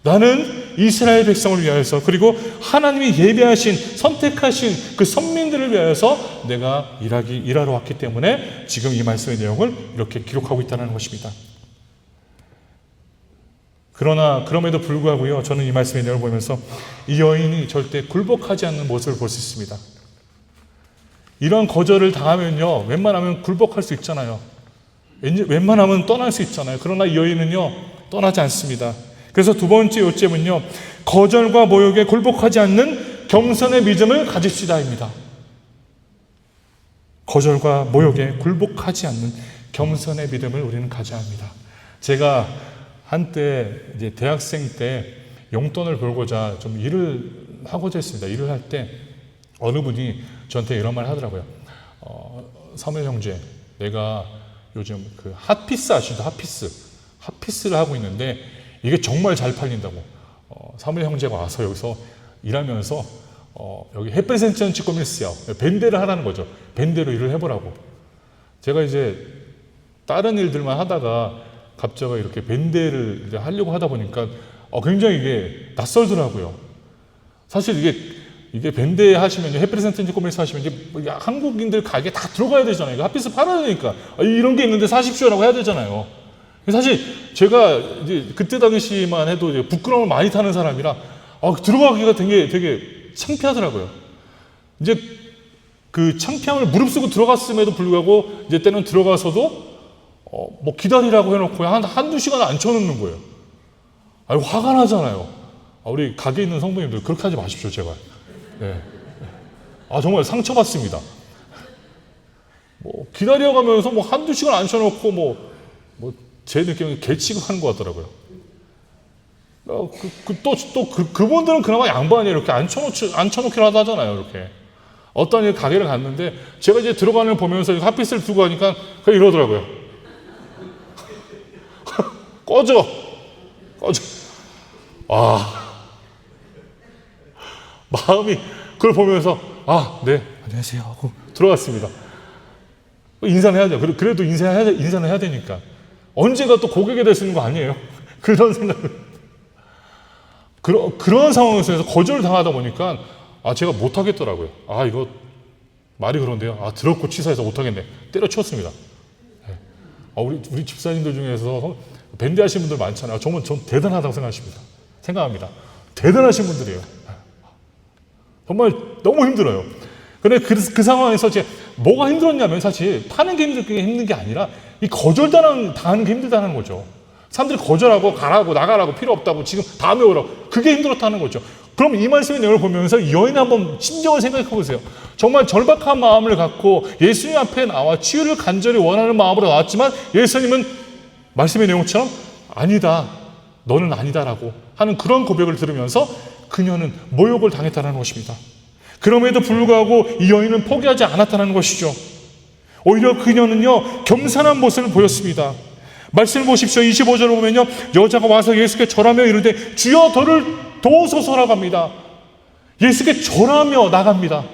나는 이스라엘 백성을 위하여서, 그리고 하나님이 예배하신, 선택하신 그 선민들을 위하여서 내가 일하러 왔기 때문에 지금 이 말씀의 내용을 이렇게 기록하고 있다는 것입니다. 그러나 그럼에도 불구하고요, 저는 이 말씀의 내용을 보면서 이 여인이 절대 굴복하지 않는 모습을 볼 수 있습니다. 이런 거절을 당하면요, 웬만하면 굴복할 수 있잖아요. 웬만하면 떠날 수 있잖아요. 그러나 이 여인은요, 떠나지 않습니다. 그래서 두 번째 요점은요, 거절과 모욕에 굴복하지 않는 겸손의 믿음을 가집시다입니다. 거절과 모욕에 굴복하지 않는 겸손의 믿음을 우리는 가져야 합니다. 제가 한때 이제 대학생 때 용돈을 벌고자 좀 일을 하고자 했습니다. 일을 할 때 어느 분이 저한테 이런 말 하더라고요. 사무엘 형제, 내가 요즘 그 핫피스 아시죠? 핫피스를 하고 있는데 이게 정말 잘 팔린다고. 사무엘 형제가 와서 여기서 일하면서 여기 해프레센천 치코밀스요, 밴드를 하라는 거죠. 밴드로 일을 해보라고. 제가 이제 다른 일들만 하다가 갑자기 이렇게 밴드를 이제 하려고 하다 보니까 굉장히 이게 낯설더라고요. 사실 이게 밴드 하시면, 해프레센텐트 코미스 하시면 이제 한국인들 가게 다 들어가야 되잖아요. 핫피스 팔아야 되니까 이런 게 있는데 사십시오라고 해야 되잖아요. 사실 제가 이제 그때 당시만 해도 이제 부끄러움을 많이 타는 사람이라 들어가기가 되게 창피하더라고요. 이제 그 창피함을 무릅쓰고 들어갔음에도 불구하고 이제 때는 들어가서도 뭐 기다리라고 해놓고 한두 시간 앉혀놓는 거예요. 화가 나잖아요. 우리 가게에 있는 성도님들 그렇게 하지 마십시오, 제발. 네. 정말 상처받습니다. 뭐 기다려가면서 뭐 한두 시간 앉혀놓고 제 느낌은 개 취급하는 것 같더라고요. 그분들은 그나마 양반이에요. 이렇게 앉혀놓기라도 하잖아요, 이렇게. 어떤 가게를 갔는데 제가 이제 들어가는 걸 보면서 핫피스를 두고 가니까 그냥 이러더라고요. 꺼져. 마음이 그걸 보면서 네, 안녕하세요 하고 들어갔습니다. 인사는 해야죠. 그래도 인사는 해야 되니까. 언제가 또 고객이 될 수 있는 거 아니에요? 그런 생각을. 그런 상황에서 거절을 당하다 보니까 제가 못하겠더라고요. 이거 말이 그런데요. 더럽고 치사해서 못하겠네. 때려치웠습니다. 네. 우리 집사님들 중에서 밴드 하시는 분들 많잖아요. 정말 전 대단하다고 생각합니다. 대단하신 분들이에요. 정말 너무 힘들어요. 근데 그 상황에서 뭐가 힘들었냐면 사실 파는 게 힘든 게 아니라 이 거절당하는 게 힘들다는 거죠. 사람들이 거절하고 가라고 나가라고 필요 없다고 지금 다음에 오라고 그게 힘들었다는 거죠. 그럼 이 말씀의 내용을 보면서 이 여인이 한번 심정을 생각해 보세요. 정말 절박한 마음을 갖고 예수님 앞에 나와 치유를 간절히 원하는 마음으로 나왔지만 예수님은 말씀의 내용처럼 아니다, 너는 아니다라고 하는 그런 고백을 들으면서 그녀는 모욕을 당했다는 것입니다. 그럼에도 불구하고 이 여인은 포기하지 않았다는 것이죠. 오히려 그녀는요 겸손한 모습을 보였습니다. 말씀을 보십시오. 25절을 보면요 여자가 와서 예수께 절하며 이르되 주여 저를 도우소서라고 합니다. 예수께 절하며 나갑니다.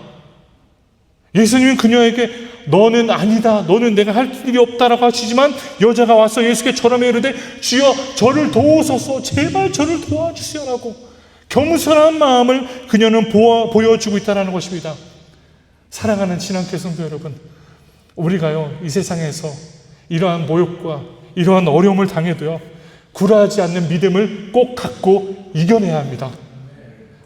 예수님은 그녀에게 너는 아니다, 너는 내가 할 일이 없다라고 하시지만 여자가 와서 예수께 절하며 이르되 주여 저를 도우소서, 제발 저를 도와주세요라고 겸손한 마음을 그녀는 보여주고 있다는 것입니다. 사랑하는 신앙교회 성도 여러분, 우리가요 이 세상에서 이러한 모욕과 이러한 어려움을 당해도요 굴하지 않는 믿음을 꼭 갖고 이겨내야 합니다.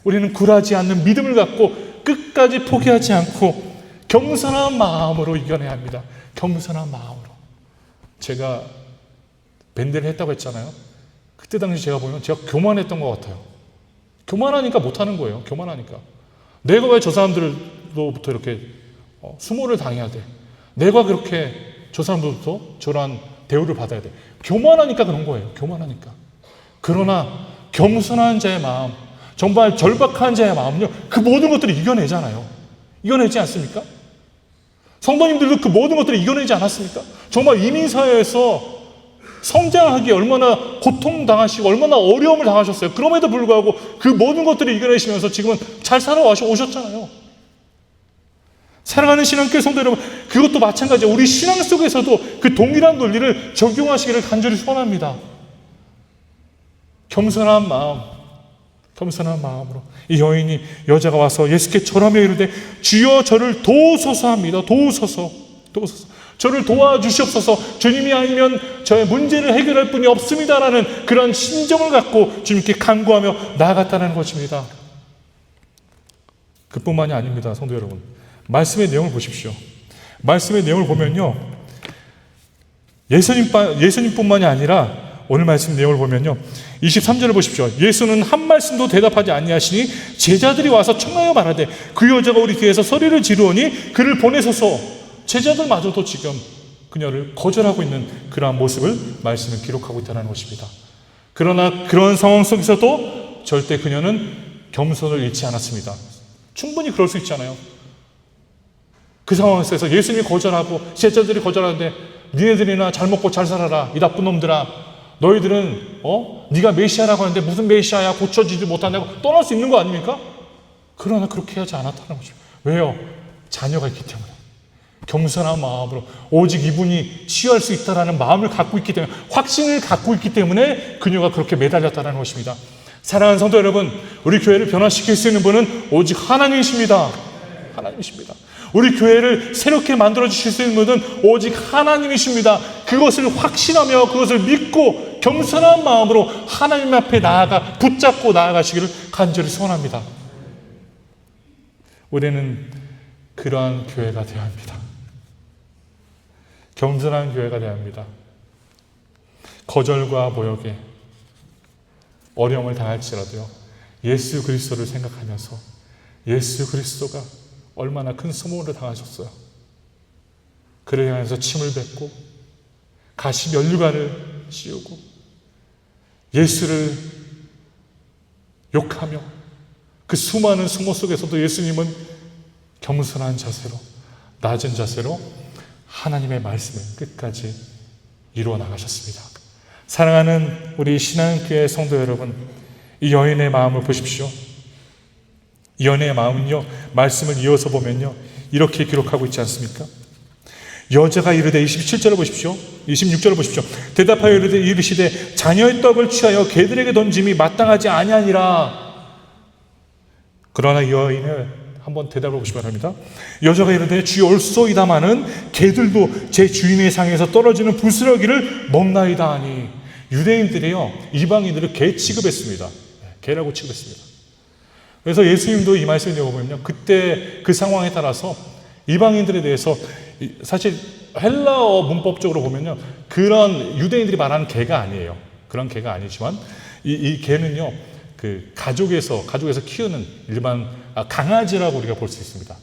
우리는 굴하지 않는 믿음을 갖고 끝까지 포기하지 않고 겸손한 마음으로 이겨내야 합니다. 겸손한 마음으로. 제가 밴드를 했다고 했잖아요. 그때 당시 제가 보면 제가 교만했던 것 같아요. 교만하니까 못하는 거예요. 교만하니까. 내가 왜 저 사람들로부터 이렇게 수모를 당해야 돼? 내가 그렇게 저 사람들로부터 저런 대우를 받아야 돼. 교만하니까 그런 거예요. 교만하니까. 그러나 겸손한 자의 마음, 정말 절박한 자의 마음은요 그 모든 것들을 이겨내잖아요. 이겨내지 않습니까? 성도님들도 그 모든 것들을 이겨내지 않았습니까? 정말 이민사회에서 성장하기 얼마나 고통당하시고 얼마나 어려움을 당하셨어요. 그럼에도 불구하고 그 모든 것들을 이겨내시면서 지금은 잘 살아오셨잖아요. 사랑하는 신앙교회 성도 여러분, 그것도 마찬가지예요. 우리 신앙 속에서도 그 동일한 논리를 적용하시기를 간절히 소원합니다. 겸손한 마음으로 이 여인이 여자가 와서 예수께 절하며 이르되 주여 저를 도우소서 합니다. 도우소서. 저를 도와주시옵소서. 주님이 아니면 저의 문제를 해결할 분이 없습니다라는 그런 심정을 갖고 주님께 간구하며 나아갔다는 것입니다. 그뿐만이 아닙니다. 성도 여러분, 말씀의 내용을 보십시오. 말씀의 내용을 보면요 예수님뿐만이 아니라 오늘 말씀 내용을 보면요 23절을 보십시오. 예수는 한 말씀도 대답하지 아니하시니 제자들이 와서 청하여 말하되 그 여자가 우리 뒤에서 소리를 지르오니 그를 보내소서. 제자들마저도 지금 그녀를 거절하고 있는 그러한 모습을 말씀을 기록하고 있다는 것입니다. 그러나 그런 상황 속에서도 절대 그녀는 겸손을 잃지 않았습니다. 충분히 그럴 수 있잖아요. 그 상황에서 예수님이 거절하고 제자들이 거절하는데 니네들이나 잘 먹고 잘 살아라 이 나쁜 놈들아, 너희들은 네가 메시아라고 하는데 무슨 메시아야, 고쳐지지 못한다고 떠날 수 있는 거 아닙니까? 그러나 그렇게 하지 않았다는 거죠. 왜요? 자녀가 있기 때문에. 겸손한 마음으로 오직 이분이 치유할 수 있다는 마음을 갖고 있기 때문에, 확신을 갖고 있기 때문에 그녀가 그렇게 매달렸다는 것입니다. 사랑하는 성도 여러분, 우리 교회를 변화시킬 수 있는 분은 오직 하나님이십니다. 하나님이십니다. 우리 교회를 새롭게 만들어 주실 수 있는 분은 오직 하나님이십니다. 그것을 확신하며 그것을 믿고 겸손한 마음으로 하나님 앞에 붙잡고 나아가시기를 간절히 소원합니다. 우리는 그러한 교회가 되어야 합니다. 겸손한 교회가 되어야 합니다. 거절과 모욕에 어려움을 당할지라도요, 예수 그리스도를 생각하면서 예수 그리스도가 얼마나 큰 수모를 당하셨어요. 그를 향해서 침을 뱉고 가시 면류관을 씌우고 예수를 욕하며 그 수많은 수모 속에서도 예수님은 겸손한 자세로, 낮은 자세로 하나님의 말씀을 끝까지 이루어 나가셨습니다. 사랑하는 우리 신앙교회 성도 여러분, 이 여인의 마음을 보십시오. 이 여인의 마음은요, 말씀을 이어서 보면요, 이렇게 기록하고 있지 않습니까? 여자가 이르되, 27절을 보십시오. 26절을 보십시오. 대답하여 이르시되 자녀의 떡을 취하여 개들에게 던짐이 마땅하지 아니하니라. 그러나 이 여인을 한번 대답해 보시기 바랍니다. 여자가 이르되 주여 올소이다마는 개들도 제 주인의 상에서 떨어지는 부스러기를 먹나이다 하니, 유대인들이요 이방인들을 개 취급했습니다. 개라고 취급했습니다. 그래서 예수님도 이 말씀을 읽어보면요, 그때 그 상황에 따라서 이방인들에 대해서, 사실 헬라어 문법적으로 보면요 그런 유대인들이 말하는 개가 아니에요. 그런 개가 아니지만 이 개는요 그 가족에서 키우는 일반 강아지라고 우리가 볼 수 있습니다.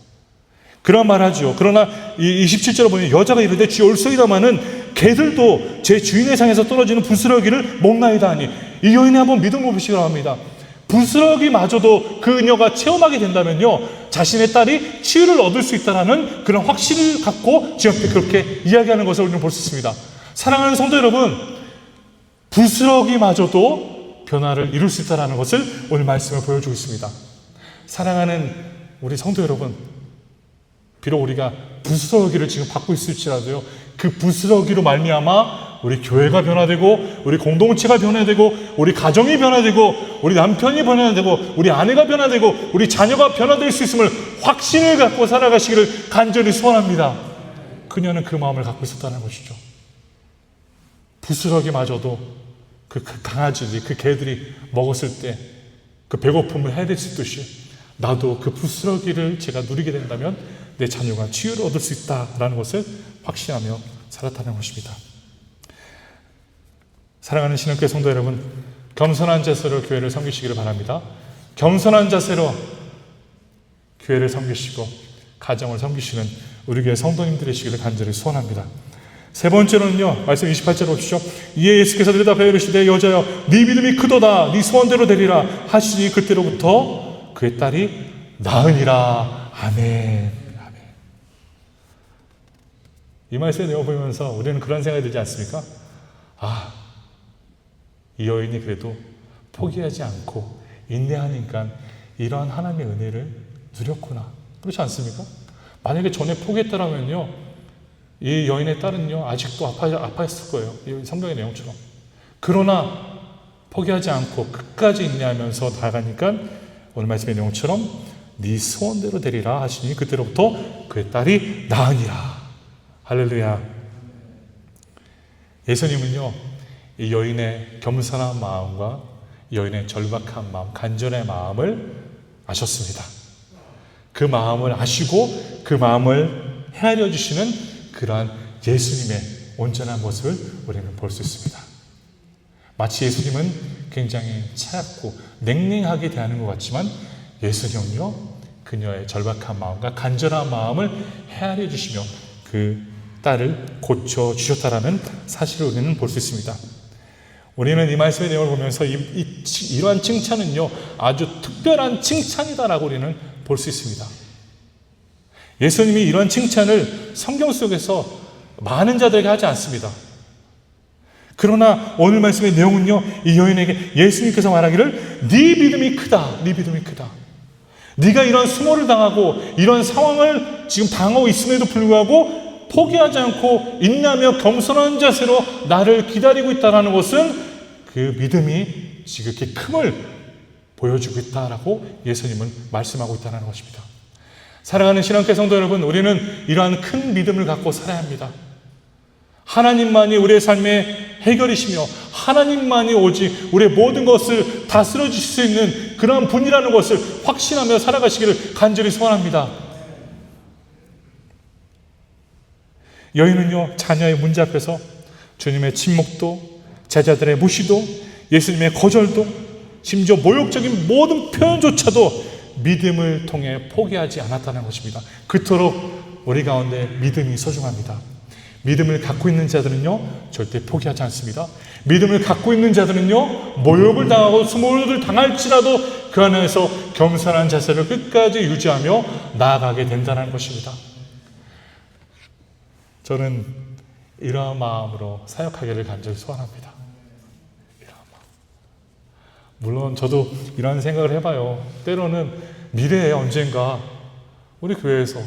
그런 말 하죠. 그러나 이 27절에 보면 여자가 이르되 주여 올소이다마는 개들도 제 주인의 상에서 떨어지는 부스러기를 먹나이다 하니, 이 여인이 한번 믿음을 보시기 바랍니다. 부스러기마저도 그녀가 체험하게 된다면요 자신의 딸이 치유를 얻을 수 있다는 그런 확신을 갖고 지금 그렇게 이야기하는 것을 우리는 볼 수 있습니다. 사랑하는 성도 여러분, 부스러기마저도 변화를 이룰 수 있다는 것을 오늘 말씀을 보여주고 있습니다. 사랑하는 우리 성도 여러분, 비록 우리가 부스러기를 지금 받고 있을지라도요 그 부스러기로 말미암아 우리 교회가 변화되고, 우리 공동체가 변화되고, 우리 가정이 변화되고, 우리 남편이 변화되고, 우리 아내가 변화되고, 우리 자녀가 변화될 수 있음을 확신을 갖고 살아가시기를 간절히 소원합니다. 그녀는 그 마음을 갖고 있었다는 것이죠. 부스러기마저도 그 강아지들이, 그 개들이 먹었을 때 그 배고픔을 해낼 수 있듯이, 나도 그 부스러기를 제가 누리게 된다면 내 자녀가 치유를 얻을 수 있다라는 것을 확신하며 살았다는 것입니다. 사랑하는 신앙교회 성도 여러분, 겸손한 자세로 교회를 섬기시기를 바랍니다. 겸손한 자세로 교회를 섬기시고 가정을 섬기시는 우리 교회 성도님들 되시기를 간절히 소원합니다. 세 번째로는요, 말씀 28절 보십시오. 이에 예수께서 들여다보여 이르시되 여자여 네 믿음이 크도다, 네 소원대로 되리라 하시니 그때로부터 그의 딸이 나으니라. 아멘. 아멘. 이 말씀을 내어보면서 우리는 그런 생각이 들지 않습니까? 이 여인이 그래도 포기하지 않고 인내하니까 이러한 하나님의 은혜를 누렸구나. 그렇지 않습니까? 만약에 전에 포기했더라면요, 이 여인의 딸은요 아직도 아파했을 거예요. 이 성경의 내용처럼. 그러나 포기하지 않고 끝까지 인내하면서 나아가니까 오늘 말씀의 내용처럼 네 소원대로 되리라 하시니 그때로부터 그의 딸이 나으니라. 할렐루야. 예수님은요 이 여인의 겸손한 마음과 여인의 절박한 마음, 간절의 마음을 아셨습니다. 그 마음을 아시고 그 마음을 헤아려 주시는 그러한 예수님의 온전한 모습을 우리는 볼 수 있습니다. 마치 예수님은 굉장히 차갑고 냉랭하게 대하는 것 같지만 예수님은요 그녀의 절박한 마음과 간절한 마음을 헤아려 주시며 그 딸을 고쳐주셨다라는 사실을 우리는 볼 수 있습니다. 우리는 이 말씀의 내용을 보면서 이러한 칭찬은요 아주 특별한 칭찬이다라고 우리는 볼 수 있습니다. 예수님이 이러한 칭찬을 성경 속에서 많은 자들에게 하지 않습니다. 그러나 오늘 말씀의 내용은요 이 여인에게 예수님께서 말하기를 네 믿음이 크다, 네 믿음이 크다. 네가 이런 수모를 당하고 이런 상황을 지금 당하고 있음에도 불구하고 포기하지 않고 인내하며 겸손한 자세로 나를 기다리고 있다는 것은 그 믿음이 지극히 큼을 보여주고 있다라고 예수님은 말씀하고 있다는 것입니다. 사랑하는 신앙교회 성도 여러분, 우리는 이러한 큰 믿음을 갖고 살아야 합니다. 하나님만이 우리의 삶의 해결이시며 하나님만이 오직 우리의 모든 것을 다스려 주실 수 있는 그러한 분이라는 것을 확신하며 살아가시기를 간절히 소원합니다. 여인은요 자녀의 문제 앞에서 주님의 침묵도, 제자들의 무시도, 예수님의 거절도, 심지어 모욕적인 모든 표현조차도 믿음을 통해 포기하지 않았다는 것입니다. 그토록 우리 가운데 믿음이 소중합니다. 믿음을 갖고 있는 자들은요 절대 포기하지 않습니다. 믿음을 갖고 있는 자들은요 모욕을 당하고 수모를 당할지라도 그 안에서 겸손한 자세를 끝까지 유지하며 나아가게 된다는 것입니다. 저는 이러한 마음으로 사역하기를 간절히 소원합니다. 물론 저도 이런 생각을 해봐요. 때로는 미래에 언젠가 우리 교회에서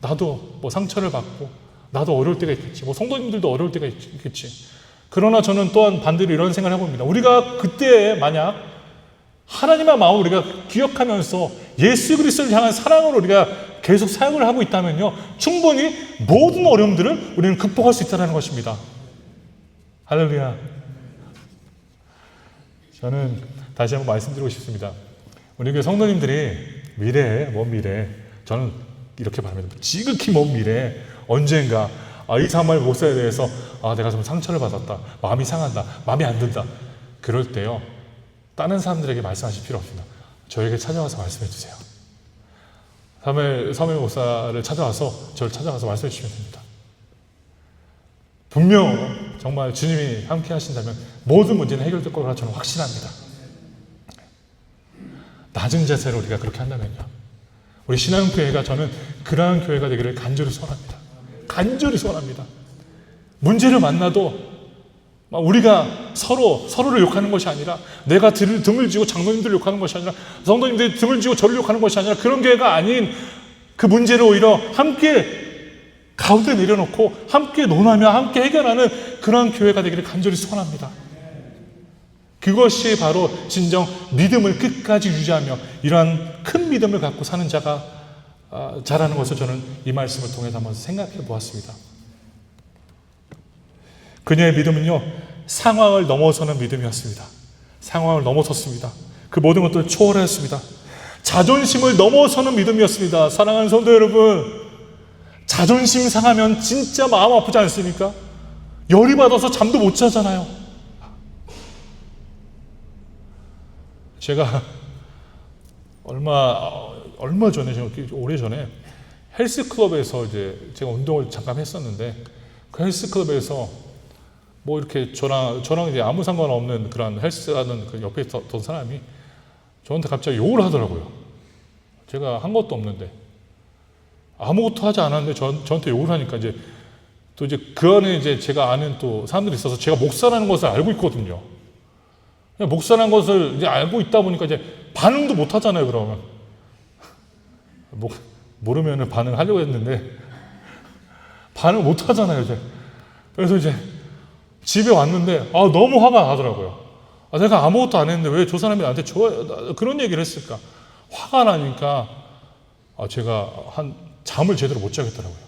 나도 뭐 상처를 받고 나도 어려울 때가 있겠지. 뭐 성도님들도 어려울 때가 있겠지. 그러나 저는 또한 반대로 이런 생각을 해봅니다. 우리가 그때 만약 하나님의 마음을 우리가 기억하면서 예수 그리스도를 향한 사랑으로 우리가 계속 사역을 하고 있다면요, 충분히 모든 어려움들을 우리는 극복할 수 있다는 것입니다. 할렐루야. 저는 다시 한번 말씀드리고 싶습니다. 우리 교회 성도님들이 미래에, 먼 미래에, 저는 이렇게 바랍니다. 지극히 먼 미래에 언젠가 이 사마엘 목사에 대해서 내가 좀 상처를 받았다, 마음이 상한다, 마음이 안 든다, 그럴 때요, 다른 사람들에게 말씀하실 필요 없습니다. 저에게 찾아와서 말씀해 주세요. 사마엘 목사를 찾아와서, 저를 찾아가서 말씀해 주시면 됩니다. 분명 정말 주님이 함께 하신다면 모든 문제는 해결될 거라 저는 확신합니다. 낮은 자세로 우리가 그렇게 한다면요, 우리 신앙교회가, 저는 그러한 교회가 되기를 간절히 소원합니다. 간절히 소원합니다. 문제를 만나도 우리가 서로를 욕하는 것이 아니라, 내가 등을 쥐고 장로님들을 욕하는 것이 아니라, 성도님들이 등을 쥐고 저를 욕하는 것이 아니라, 그런 교회가 아닌 그 문제를 오히려 함께 가운데 내려놓고 함께 논하며 함께 해결하는 그런 교회가 되기를 간절히 소원합니다. 그것이 바로 진정 믿음을 끝까지 유지하며 이러한 큰 믿음을 갖고 사는 자가 자라는 것을 저는 이 말씀을 통해서 한번 생각해 보았습니다. 그녀의 믿음은요, 상황을 넘어서는 믿음이었습니다. 상황을 넘어섰습니다. 그 모든 것들을 초월했습니다. 자존심을 넘어서는 믿음이었습니다. 사랑하는 성도 여러분, 자존심 상하면 진짜 마음 아프지 않습니까? 열이 받아서 잠도 못 자잖아요. 제가 얼마 전에, 오래전에 헬스클럽에서 이제 제가 운동을 잠깐 했었는데, 그 헬스클럽에서 뭐 이렇게 저랑 이제 아무 상관없는 그런 헬스하는 그 옆에 있던 사람이 저한테 갑자기 욕을 하더라고요. 제가 한 것도 없는데, 아무것도 하지 않았는데 저한테 욕을 하니까 또 그 안에 이제 제가 아는 또 사람들이 있어서, 제가 목사라는 것을 알고 있거든요. 목사라는 것을 이제 알고 있다 보니까 이제 반응도 못 하잖아요, 그러면. 모르면은 반응하려고 했는데, 반응 못 하잖아요, 이제. 그래서 이제 집에 왔는데, 너무 화가 나더라고요. 내가 아무것도 안 했는데 왜 저 사람이 나한테 그런 얘기를 했을까? 화가 나니까, 제가 잠을 제대로 못 자겠더라고요.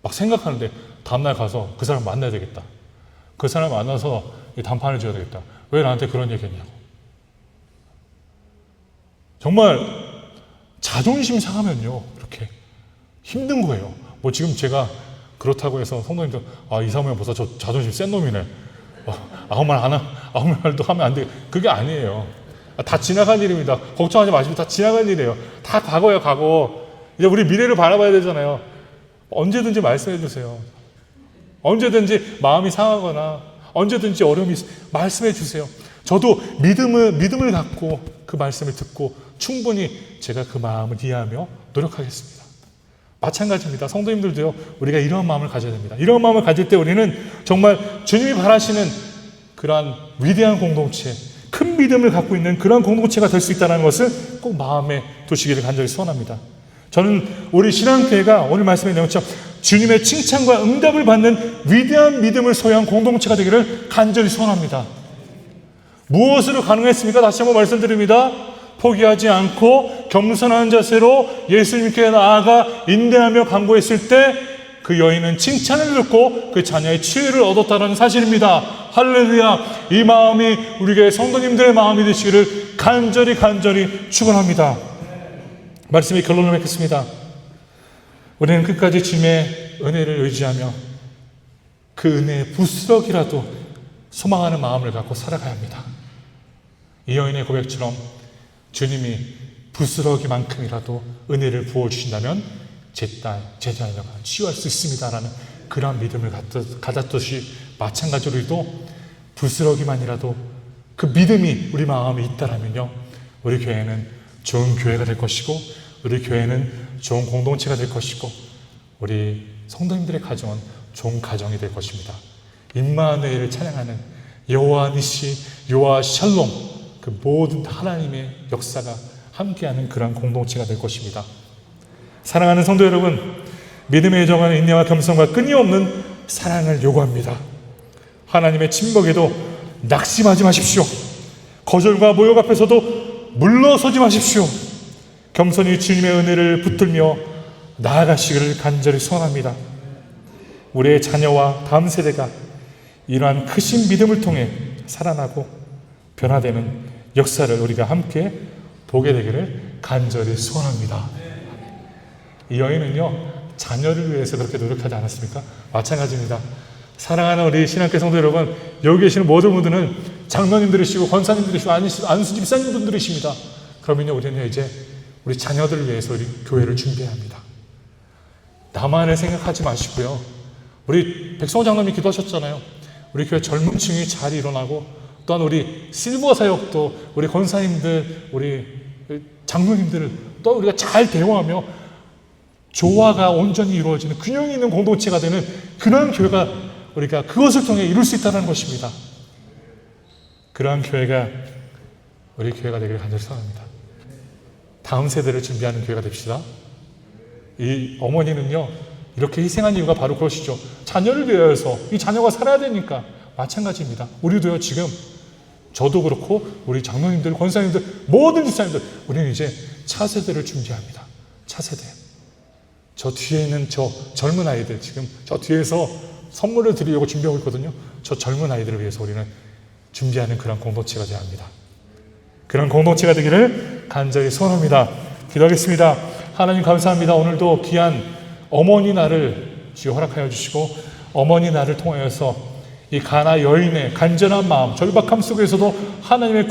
막 생각하는데, 다음날 가서 그 사람 만나야 되겠다. 그 사람 만나서 단판을 지어야 되겠다. 왜 나한테 그런 얘기 했냐고. 정말 자존심 상하면요, 이렇게 힘든 거예요. 뭐 지금 제가 그렇다고 해서 성도님들, 이사무엘 목사 저 자존심 센 놈이네, 아무 말도 하면 안 돼, 그게 아니에요. 다 지나간 일입니다. 걱정하지 마시고, 다 지나간 일이에요. 다 과거예요, 과거. 이제 우리 미래를 바라봐야 되잖아요. 언제든지 말씀해 주세요. 언제든지 마음이 상하거나 언제든지 어려움이 말씀해 주세요. 저도 믿음을 갖고 그 말씀을 듣고 충분히 제가 그 마음을 이해하며 노력하겠습니다. 마찬가지입니다. 성도님들도요, 우리가 이런 마음을 가져야 됩니다. 이런 마음을 가질 때 우리는 정말 주님이 바라시는 그러한 위대한 공동체, 큰 믿음을 갖고 있는 그런 공동체가 될 수 있다는 것을 꼭 마음에 두시기를 간절히 소원합니다. 저는 우리 신앙교회가 오늘 말씀에 나온 것처럼 주님의 칭찬과 응답을 받는 위대한 믿음을 소유한 공동체가 되기를 간절히 소원합니다. 무엇으로 가능했습니까? 다시 한번 말씀드립니다. 포기하지 않고 겸손한 자세로 예수님께 나아가 인내하며 간구했을 때 그 여인은 칭찬을 듣고 그 자녀의 치유를 얻었다는 사실입니다. 할렐루야. 이 마음이 우리 교회 성도님들의 마음이 되시기를 간절히 축원합니다. 말씀의 결론을 맺겠습니다. 우리는 끝까지 주님의 은혜를 의지하며 그 은혜의 부스럭이라도 소망하는 마음을 갖고 살아가야 합니다. 이 여인의 고백처럼 주님이 부스러기만큼이라도 은혜를 부어주신다면 제 딸, 제 자녀가 치유할 수 있습니다라는 그러한 믿음을 가졌듯이 마찬가지로 우리도 부스러기만이라도 그 믿음이 우리 마음에 있다라면요, 우리 교회는 좋은 교회가 될 것이고, 우리 교회는 좋은 공동체가 될 것이고, 우리 성도님들의 가정은 좋은 가정이 될 것입니다. 임마누엘을 찬양하는 여호와 니시, 여호와 샬롬, 그 모든 하나님의 역사가 함께하는 그러한 공동체가 될 것입니다. 사랑하는 성도 여러분, 믿음의 정한 인내와 겸손과 끊임없는 사랑을 요구합니다. 하나님의 침묵에도 낙심하지 마십시오. 거절과 모욕 앞에서도 물러서지 마십시오. 겸손히 주님의 은혜를 붙들며 나아가시기를 간절히 소원합니다. 우리의 자녀와 다음 세대가 이러한 크신 믿음을 통해 살아나고 변화되는 역사를 우리가 함께 보게 되기를 간절히 소원합니다. 이 여인은요, 자녀를 위해서 그렇게 노력하지 않았습니까? 마찬가지입니다. 사랑하는 우리 신앙교회 성도 여러분, 여기 계시는 모든 분들은 장로님들이시고 권사님들이시고 안수 집사님분들이십니다. 그러면요, 우리는 이제 우리 자녀들을 위해서 우리 교회를 준비해야 합니다. 나만을 생각하지 마시고요. 우리 백성호 장로님이 기도하셨잖아요. 우리 교회 젊은 층이 잘 일어나고, 또한 우리 실버 사역도 우리 권사님들, 우리 장로님들을 또 우리가 잘 대화하며 조화가 온전히 이루어지는 균형이 있는 공동체가 되는 그런 교회가 우리가 그것을 통해 이룰 수 있다는 것입니다. 그러한 교회가 우리 교회가 되기를 간절히 소원합니다. 다음 세대를 준비하는 교회가 됩시다. 이 어머니는요, 이렇게 희생한 이유가 바로 그것이죠. 자녀를 위해서, 이 자녀가 살아야 되니까. 마찬가지입니다. 우리도요, 지금 저도 그렇고 우리 장로님들, 권사님들, 모든 집사님들, 우리는 이제 차세대를 준비합니다. 차세대. 저 뒤에 있는 저 젊은 아이들, 지금 저 뒤에서 선물을 드리려고 준비하고 있거든요. 저 젊은 아이들을 위해서 우리는 준비하는 그런 공동체가 되어야 합니다. 그런 공동체가 되기를 간절히 소원합니다. 기도하겠습니다. 하나님 감사합니다. 오늘도 귀한 어머니 날을 주여 허락하여 주시고, 어머니 날을 통하여서 이 가나 여인의 간절한 마음, 절박함 속에서도 하나님을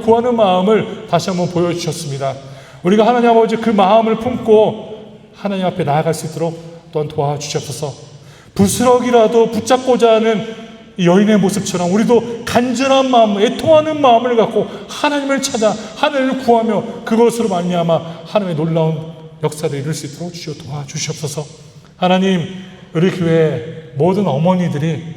구하는 마음을 다시 한번 보여주셨습니다. 우리가 하나님 아버지 그 마음을 품고 하나님 앞에 나아갈 수 있도록 또한 도와주시옵소서. 부스럭이라도 붙잡고자 하는 이 여인의 모습처럼 우리도 간절한 마음, 애통하는 마음을 갖고 하나님을 찾아 하나님을 구하며 그것으로 말미암아 하나님의 놀라운 역사를 이룰 수 있도록 주여 도와주시옵소서. 하나님, 우리 교회 모든 어머니들이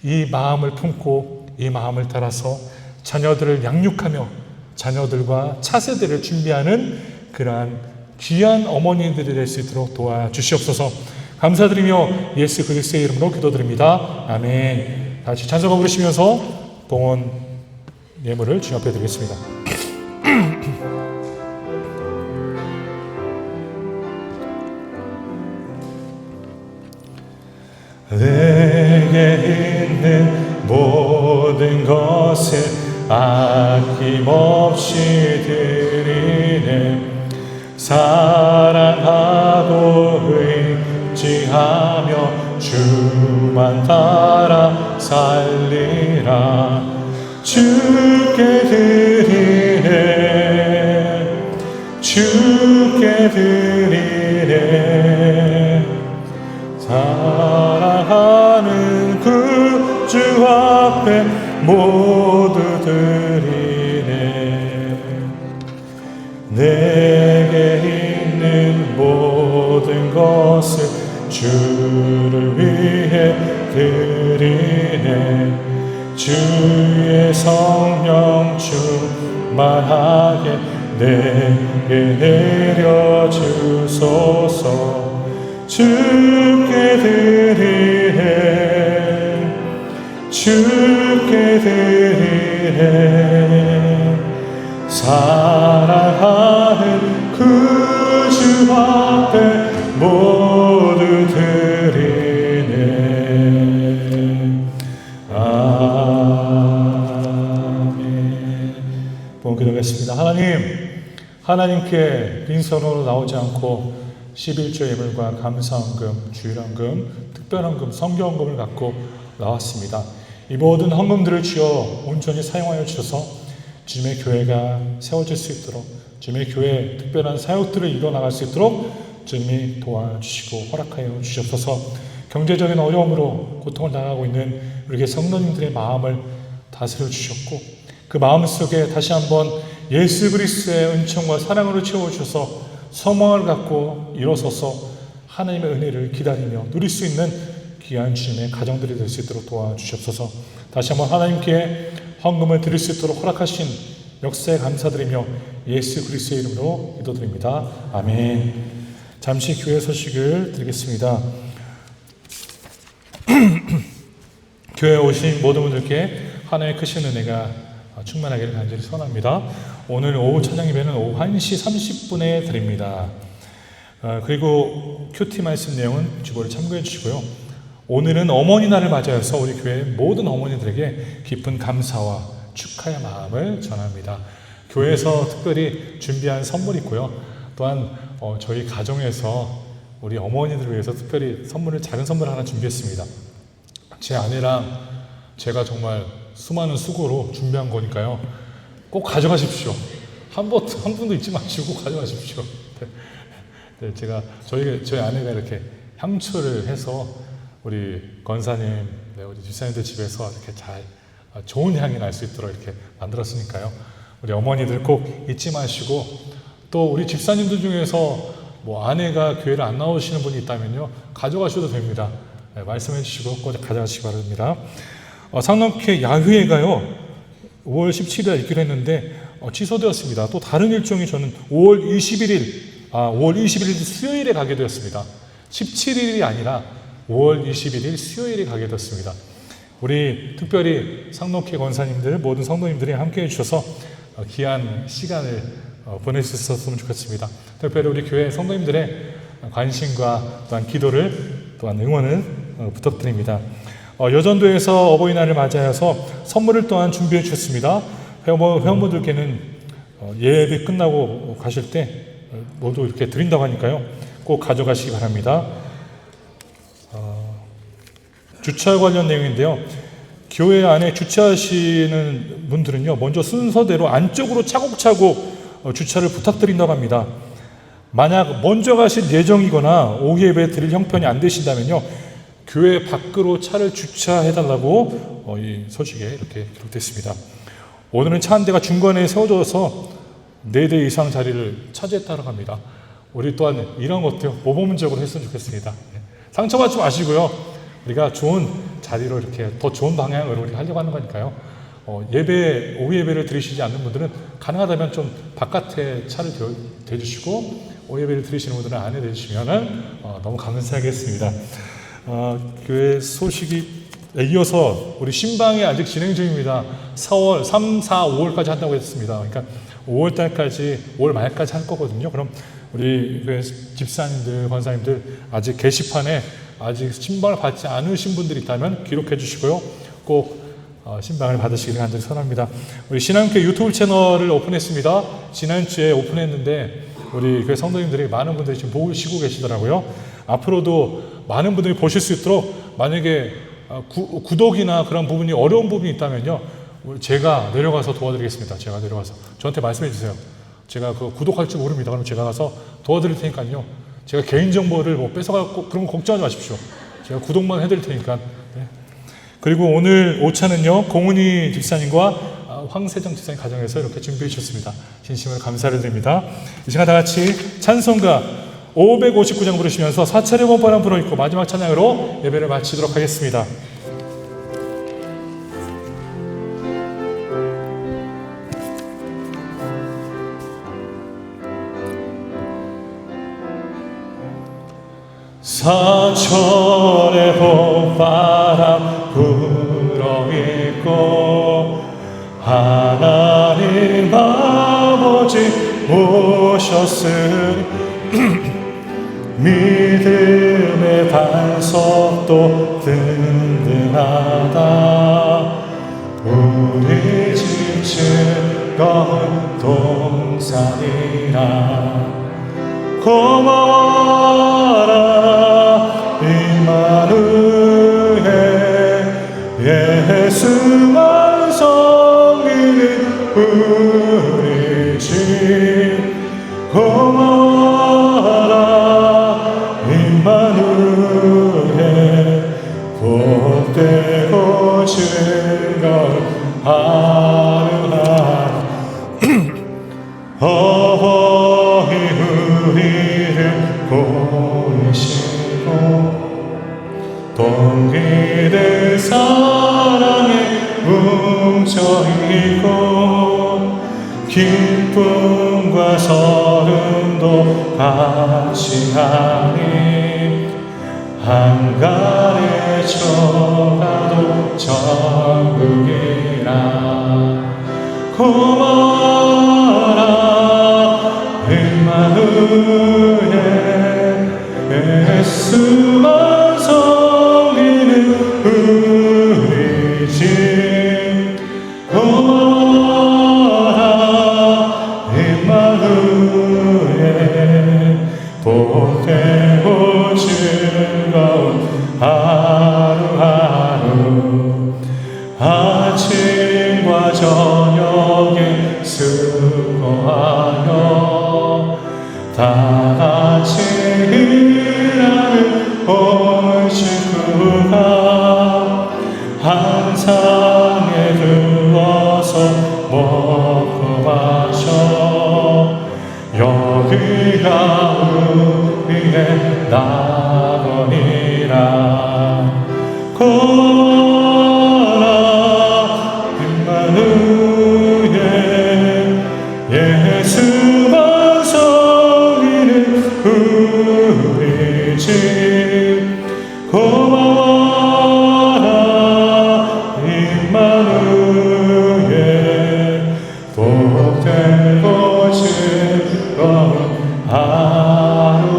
이 마음을 품고 이 마음을 따라서 자녀들을 양육하며 자녀들과 차세대를 준비하는 그러한 귀한 어머니들이 될 수 있도록 도와주시옵소서. 감사드리며 예수 그리스도의 이름으로 기도드립니다. 아멘. 같이 찬송가 부르시면서 봉헌 예물을 주님 앞에 드리겠습니다. 내게 있는 모든 것을 아낌없이 드리네. 사랑하고 의지하며 주만 따라 살리라. 주께 드리네, 주께 드리네. 사랑하는 구주 앞에 모두 드리네. 내게 있는 모든 것을 주를 위해 드리네. 주의 성령 충만하게 내게 내려주소서. 주께 드리네, 주께 드리네. 사랑하는 구주 앞에 모두 드리네. 아멘. 봉헌 기도하겠습니다. 하나님께 빈손으로 나오지 않고 11조 예물과 감사헌금, 주일헌금, 특별헌금, 성경헌금을 갖고 나왔습니다. 이 모든 헌금들을 주여 온전히 사용하여 주셔서 주님의 교회가 세워질 수 있도록, 주님의 교회 특별한 사역들을 이뤄나갈 수 있도록 주님이 도와주시고 허락하여 주시옵소서. 경제적인 어려움으로 고통을 당하고 있는 우리 성도님들의 마음을 다스려 주셨고, 그 마음 속에 다시 한번 예수 그리스도의 은총과 사랑으로 채워주셔서 소망을 갖고 일어서서 하나님의 은혜를 기다리며 누릴 수 있는 귀한 주님의 가정들이 될 수 있도록 도와주시옵소서. 다시 한번 하나님께 헌금을 드릴 수 있도록 허락하신 역사에 감사드리며 예수 그리스도의 이름으로 기도드립니다. 아멘. 잠시 교회 소식을 드리겠습니다. 교회에 오신 모든 분들께 하나님의 크신 은혜가 충만하기를 간절히 소원합니다. 오늘 오후 찬양 예배는 오후 1시 30분에 드립니다. 그리고 큐티 말씀 내용은 주보를 참고해 주시고요. 오늘은 어머니 날을 맞아서 우리 교회 모든 어머니들에게 깊은 감사와 축하의 마음을 전합니다. 교회에서 특별히 준비한 선물이 있고요. 또한 저희 가정에서 우리 어머니들을 위해서 특별히 작은 선물 하나 준비했습니다. 제 아내랑 제가 정말 수많은 수고로 준비한 거니까요. 꼭 가져가십시오. 한 분도 잊지 마시고 가져가십시오. 네, 저희 아내가 이렇게 향초를 해서 우리 권사님, 우리 집사님들 집에서 이렇게 잘 좋은 향이 날 수 있도록 이렇게 만들었으니까요. 우리 어머니들 꼭 잊지 마시고, 또 우리 집사님들 중에서 아내가 교회를 안 나오시는 분이 있다면요, 가져가셔도 됩니다. 네, 말씀해 주시고 꼭 가져가시기 바랍니다. 상록회 야휴회가요 5월 17일에 있기로 했는데 취소되었습니다. 또 다른 일정이 저는 5월 21일 수요일에 가게 되었습니다. 17일이 아니라 5월 21일 수요일에 가게 되었습니다. 우리 특별히 상록회 권사님들, 모든 성도님들이 함께해 주셔서 귀한 시간을 보낼 수 있었으면 좋겠습니다. 특별히 우리 교회 성도님들의 관심과 또한 기도를, 또한 응원을 부탁드립니다. 여전도에서 어버이날을 맞이하여서 선물을 또한 준비해 주셨습니다. 회원분들께는 예배 끝나고 가실 때 모두 이렇게 드린다고 하니까요, 꼭 가져가시기 바랍니다. 주차 관련 내용인데요. 교회 안에 주차하시는 분들은요, 먼저 순서대로 안쪽으로 차곡차곡 주차를 부탁드린다고 합니다. 만약 먼저 가실 예정이거나 오후 예배 드릴 형편이 안 되신다면요, 교회 밖으로 차를 주차해달라고 이 소식에 이렇게 기록됐습니다. 오늘은 차 한 대가 중간에 세워져서 4대 이상 자리를 차지했다고 합니다. 우리 또한 이런 것도 모범적으로 했으면 좋겠습니다. 상처받지 마시고요. 우리가 좋은 자리로 이렇게 더 좋은 방향으로 우리 하려고 하는 거니까요. 오후 예배를 드리시지 않는 분들은 가능하다면 좀 바깥에 차를 대주시고, 오후 예배를 드리시는 분들은 안에 대주시면 너무 감사하겠습니다. 교회 소식이 이어서 우리 신방이 아직 진행 중입니다. 4월, 3, 4, 5월까지 한다고 했습니다. 그러니까 5월 달까지, 5월 말까지 할 거거든요. 그럼 우리 교회 집사님들, 권사님들 아직 게시판에 아직 신방을 받지 않으신 분들이 있다면 기록해 주시고요. 꼭 신방을 받으시기를 간절히 선합니다. 우리 신앙교회 유튜브 채널을 오픈했습니다. 지난주에 오픈했는데 우리 교회 성도님들이, 많은 분들이 지금 보시고 계시더라고요. 앞으로도 많은 분들이 보실 수 있도록, 만약에 구독이나 그런 부분이 어려운 부분이 있다면요, 제가 내려가서 도와드리겠습니다. 제가 내려가서 저한테 말씀해 주세요. 제가 구독할 줄 모릅니다. 그럼 제가 가서 도와드릴 테니까요. 제가 개인정보를 뺏어가고 그런 거 걱정하지 마십시오. 제가 구독만 해드릴 테니까. 네. 그리고 오늘 오차는요, 공은희 집사님과 황세정 집사님 가정에서 이렇게 준비해 주셨습니다. 진심으로 감사를 드립니다. 이 시간 다 같이 찬송가 559장 부르시면서 사찰의 번번한 불어있고 마지막 찬양으로 예배를 마치도록 하겠습니다. 사철의 봄바람 불어있고 하나님 아버지 오셨으니 믿음의 반석도 든든하다. 우리 집 즐거운 동산이라. 고마워라 임마누엘, 예수만 섬기는 우리 집. 고마워라 임마누엘, 복되고 즐거운 하루하루. 어버이 우리를 보이시고 동기들 사랑에 뭉쳐있고 기쁨과 서름도 같이 하니 한간에 쳐가도 천국이라. 고마워라 임마누엘 예수만 섬기는 우리 집 고마워라 임마누엘 복되고 즐거운 하루하루 아침과 저녁에 수고하며 다같이 일하는 온 식구가 한 상에 들어서 먹고 마셔 여기가 우리의 낙원이라 고마워라 임마누엘 예수만 섬기는 우리 집 고마워라 임마누엘 복되고 즐거운 하루하루.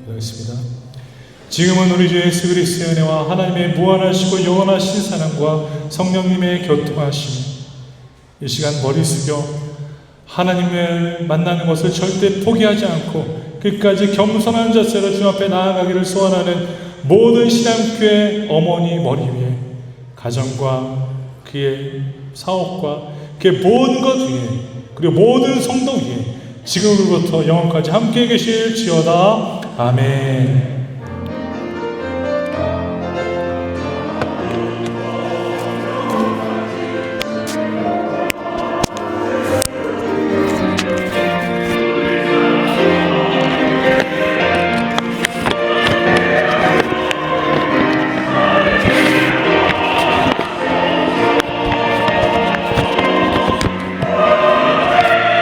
기도하겠습니다. 지금은 우리 주 예수 그리스도의 은혜와 하나님의 무한하시고 영원하신 사랑과 성령님의 교통하심이 이 시간 머리 숙여 하나님을 만나는 것을 절대 포기하지 않고 끝까지 겸손한 자세로 주 앞에 나아가기를 소원하는 모든 신앙교회 어머니 머리 위에 가정과 그의 사업과 그의 모든 것 위에 그리고 모든 성도 위에 지금으로부터 영원까지 함께 계실지어다. 아멘.